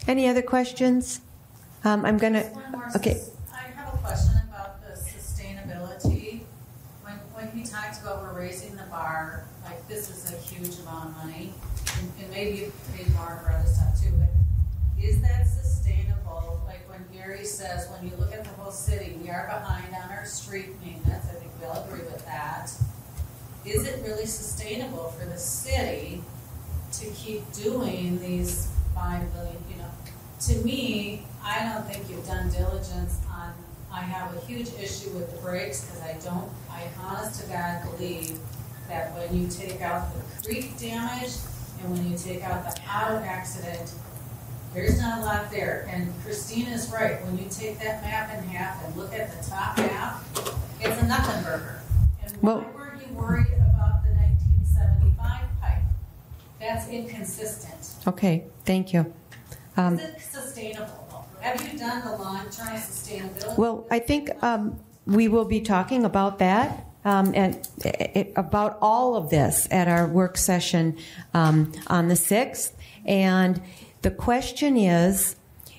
Any other questions? I'm going to. Okay. I have a question about the sustainability. When he talked about we're raising the bar by this is a huge amount of money, and maybe you paid more for other stuff too, but is that sustainable? Like when Gary says, when you look at the whole city, we are behind on our street maintenance. I think we all agree with that. Is it really sustainable for the city to keep doing these 5 billion, To me, I don't think you've done diligence on, I have a huge issue with the brakes because I honest to God believe that when you take out the creek damage and when you take out the auto accident, there's not a lot there. And Christina's right. When you take that map in half and look at the top half, it's a nothing burger. And why weren't you worried about the 1975 pipe? That's inconsistent. Okay, thank you. Is it sustainable? Have you done the long-term sustainability? Well, I think we will be talking about that and about all of this at our work session on the 6th. And the question is,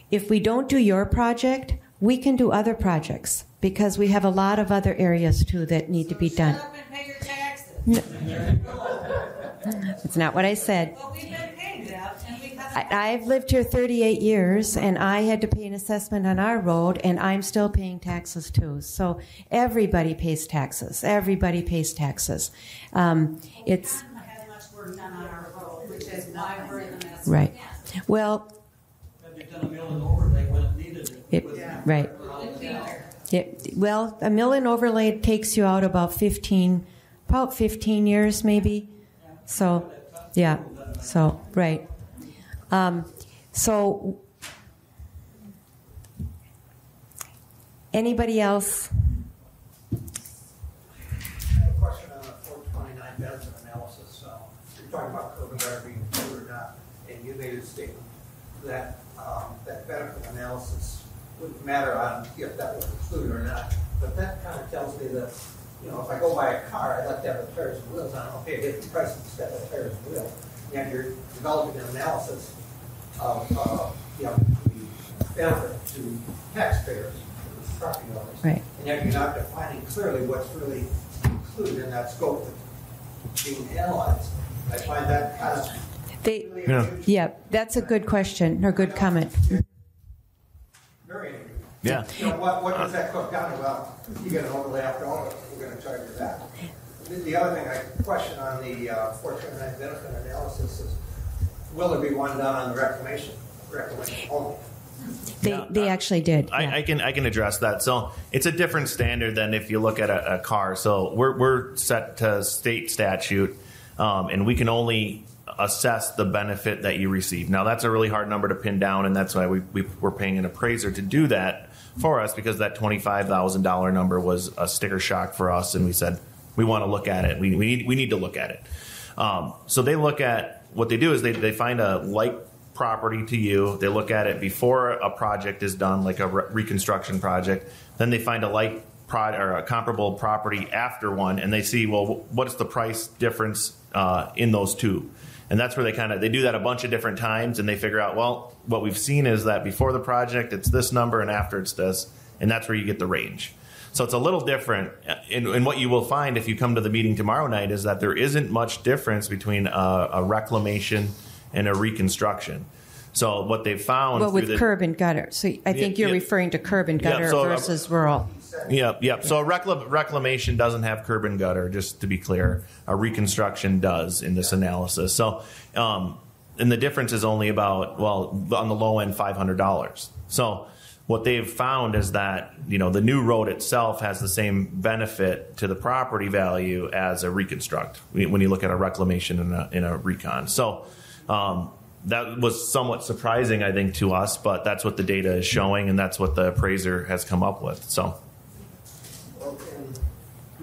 if we don't do your project, we can do other projects because we have a lot of other areas too that need to be done. Shut up and pay your taxes. No. That's not what I said. Well, we've been paying that, and we've I've lived here 38 years, and I had to pay an assessment on our road, and I'm still paying taxes too. So everybody pays taxes. Everybody pays taxes. We haven't had much work done on our road, which is why we're in the mess. Right. Well, Have you done a mill and overlay when it needed it? right. Well, a mill and overlay takes you out about 15 years maybe. So, yeah. So, right. So, anybody else? I have a question on the 429 benefit analysis. You're talking about curb and gutter being included or not, and you made a statement that that benefit analysis wouldn't matter on if that was included or not. But that kind of tells me that, if I go buy a car, I'd like to have the tires and wheels on it. Okay, get the price instead of the tires and wheels. And you're developing an analysis of the benefit to taxpayers, to property owners. Right. And yet you're not defining clearly what's really included in that scope that's being analyzed. I find that kind of Yeah, that's a good question or good comment. very interesting. Yeah. What does that cook down to? Well, you get an overlay after all of it, we're going to charge you that. The other thing I question on the 429 benefit analysis is, will there be one done on the reclamation only? They actually did. Yeah. I can address that. So it's a different standard than if you look at a car. So we're set to state statute, and we can only assess the benefit that you receive. Now that's a really hard number to pin down, and that's why we're paying an appraiser to do that for us, because that $25,000 number was a sticker shock for us, and we said we want to look at it. We need to look at it. So they look at what they do is they find a like property to you. They look at it before a project is done, like a reconstruction project. Then they find a like or a comparable property after one, and they see, well, what's the price difference in those two? And that's where they do that a bunch of different times, and they figure out, well, what we've seen is that before the project it's this number, and after it's this, and that's where you get the range. So it's a little different. And what you will find if you come to the meeting tomorrow night is that there isn't much difference between a reclamation and a reconstruction. So what they've found... Well, with curb and gutter. So I think you're referring to curb and gutter versus rural. Yep. So a reclamation doesn't have curb and gutter, just to be clear. A reconstruction does in this analysis. So, and the difference is only about, on the low end, $500. So what they've found is that, the new road itself has the same benefit to the property value as a reconstruct when you look at a reclamation in a recon. So that was somewhat surprising, I think, to us, but that's what the data is showing, and that's what the appraiser has come up with. So. Well, in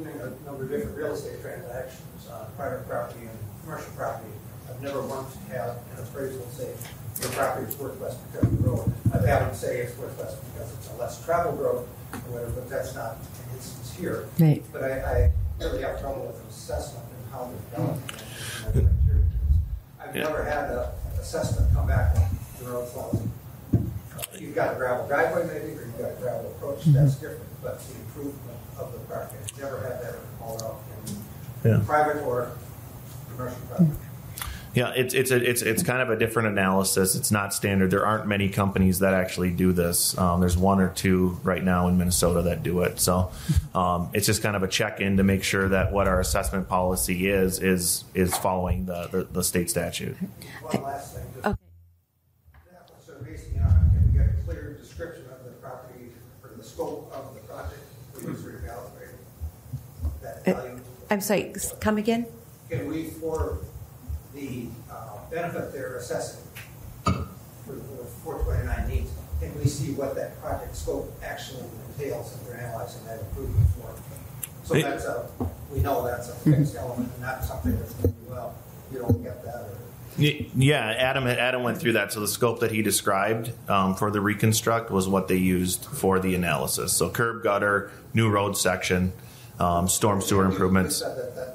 doing a number of different real estate transactions on private property and commercial property, I've never once had an appraisal say your property is worth less because of the road. I've had them say it's worth less because it's a less traveled road or whatever, but that's not an instance here. Right. But I really have trouble with an assessment and how they're done. I've never had an assessment come back on the road falls. You've got a gravel driveway maybe, or you've got a gravel approach, that's different, but the improvement of the property, I've never had that called out in private or commercial property. Yeah, it's kind of a different analysis. It's not standard. There aren't many companies that actually do this. There's one or two right now in Minnesota that do it. So it's just kind of a check-in to make sure that what our assessment policy is following the state statute. One last thing. Okay. So basing it on, can we get a clear description of the property or the scope of the project we use for evaluating that value? I'm sorry, come again? Can we, for the benefit they're assessing for the 429 needs, can we see what that project scope actually entails if they're analyzing that improvement for? So that's we know that's a fixed element and not something that's going to be, well, you don't get that. Or, yeah, Adam went through that. So the scope that he described for the reconstruct was what they used for the analysis. So curb, gutter, new road section, storm sewer improvements. You said that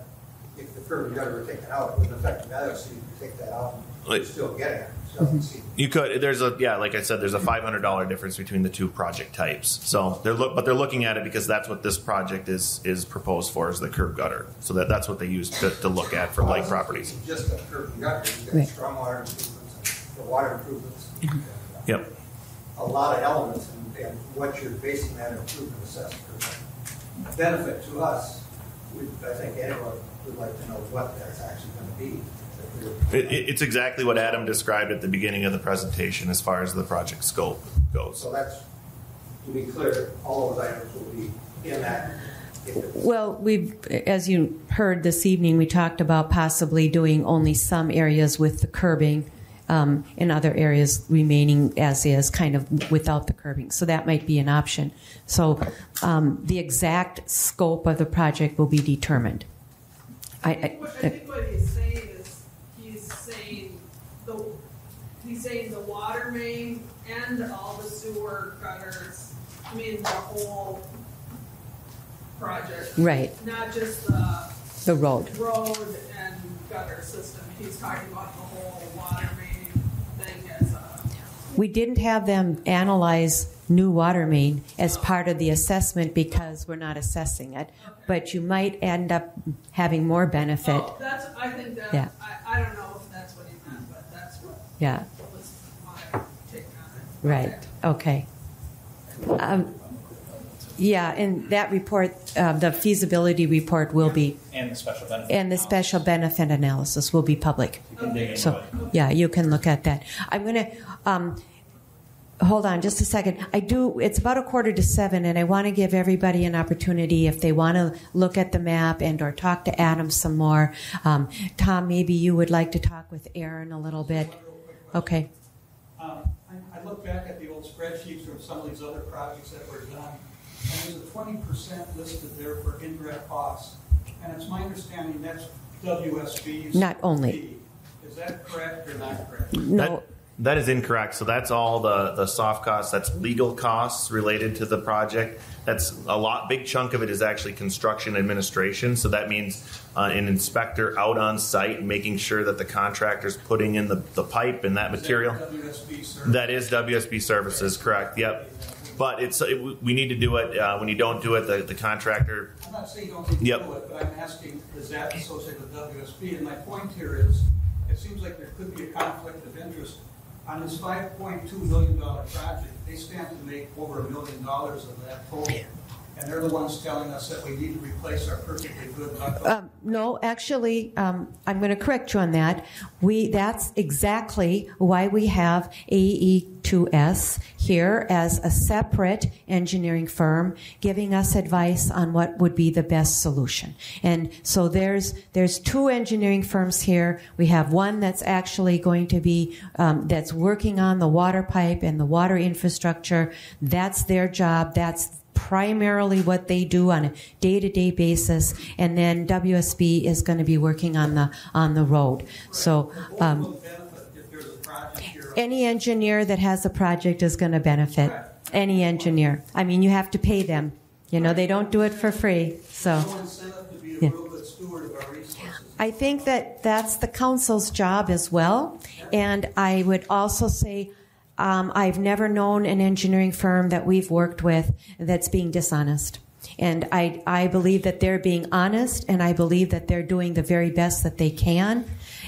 if the curb and gutter were taken out, it wouldn't affect the value, so you could take that out and you're still getting it. So you could. Like I said, there's a $500 difference between the two project types. So they're looking at it because that's what this project is proposed for, is the curb gutter. So that's what they use to look at for lake properties. Just the curb and gutter, you get stormwater improvements, the water improvements. Yep. A lot of elements, and what you're basing that improvement assessment benefit to us. I think anyone would like to know what that's actually going to be. It's exactly what Adam described at the beginning of the presentation as far as the project scope goes. So that's, to be clear, all of those items will be in that. Well, as you heard this evening, we talked about possibly doing only some areas with the curbing, and other areas remaining as is, kind of without the curbing. So that might be an option. So the exact scope of the project will be determined. I think what he's saying is he's saying the water main and all the sewer gutters. I mean the whole project, right? Not just the road and gutter system. He's talking about the whole water main thing as a. We didn't have them analyze new water main as part of the assessment because we're not assessing it. But you might end up having more benefit. Oh, I think that. Yeah. I don't know if that's what he meant, but that's what. Yeah. Was my take on it. Right. Okay. Yeah, and that report, the feasibility report will be, and the special benefit. And the special benefit analysis will be public. You can dig into So, it. yeah, you can look at that. I'm going to hold on just a second. It's about 6:45, and I want to give everybody an opportunity if they want to look at the map and or talk to Adam some more. Tom, maybe you would like to talk with Aaron a little bit. Okay. I look back at the old spreadsheets from some of these other projects that were done, and there's a 20% listed there for indirect costs. And it's my understanding that's WSB's Not only. fee. Is that correct or not correct? No. That is incorrect. So that's all the soft costs. That's legal costs related to the project. That's big chunk of it is actually construction administration. So that means an inspector out on site making sure that the contractor's putting in the pipe and that material. WSB service? That is WSB services, correct. Yep. But we need to do it. When you don't do it, the contractor. I'm not saying you don't need to Yep. do it, but I'm asking, is that associated with WSB? And my point here is, it seems like there could be a conflict of interest. On this $5.2 million project, they stand to make over $1 million of that total. And they're the ones telling us that we need to replace our perfectly good bucket. No, actually, I'm going to correct you on that. That's exactly why we have AE2S here as a separate engineering firm giving us advice on what would be the best solution. And so there's two engineering firms here. We have one that's actually going to be that's working on the water pipe and the water infrastructure. That's their job. That's primarily what they do on a day-to-day basis, and then WSB is going to be working on the road. So any engineer that has a project is going to benefit. Any engineer. I mean, you have to pay them. They don't do it for free. So yeah. I think that's the council's job as well. And I would also say I've never known an engineering firm that we've worked with that's being dishonest. And I believe that they're being honest, and I believe that they're doing the very best that they can.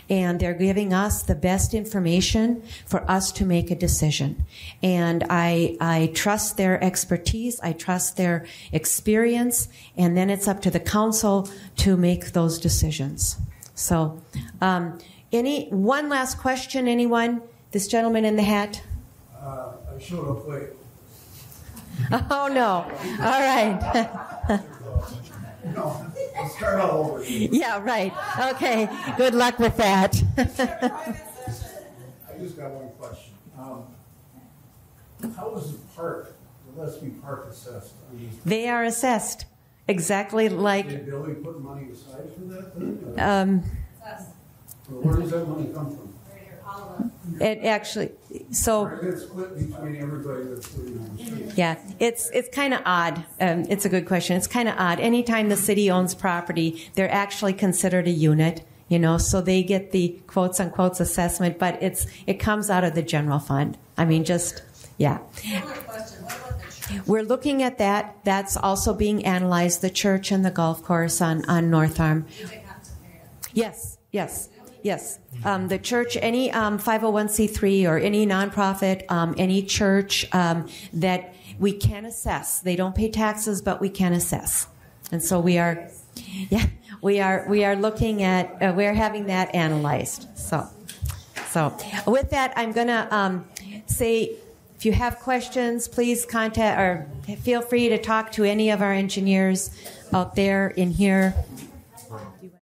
And they're giving us the best information for us to make a decision. And I trust their expertise, I trust their experience, and then it's up to the council to make those decisions. So, one last question, anyone? This gentleman in the hat? I showed up late. Oh, no. All right. No, let's start all over. Yeah, right. Okay. Good luck with that. I just got one question. How is the Gillespie Park assessed? They are assessed exactly like. Did Billy put money aside for that then? Well, where does that money come from? It actually, so. It's split between everybody that's doing on the street. Yeah, it's kind of odd. It's a good question. It's kind of odd. Anytime the city owns property, they're actually considered a unit, so they get the quotes unquote assessment, but it comes out of the general fund. I mean, yeah. We're looking at that. That's also being analyzed, the church and the golf course on North Arm. Yes. The church, any 501c3 or any nonprofit, any church that we can assess. They don't pay taxes, but we can assess. And so we are looking at, we're having that analyzed. So with that, I'm going to say, if you have questions, please contact or feel free to talk to any of our engineers out there in here.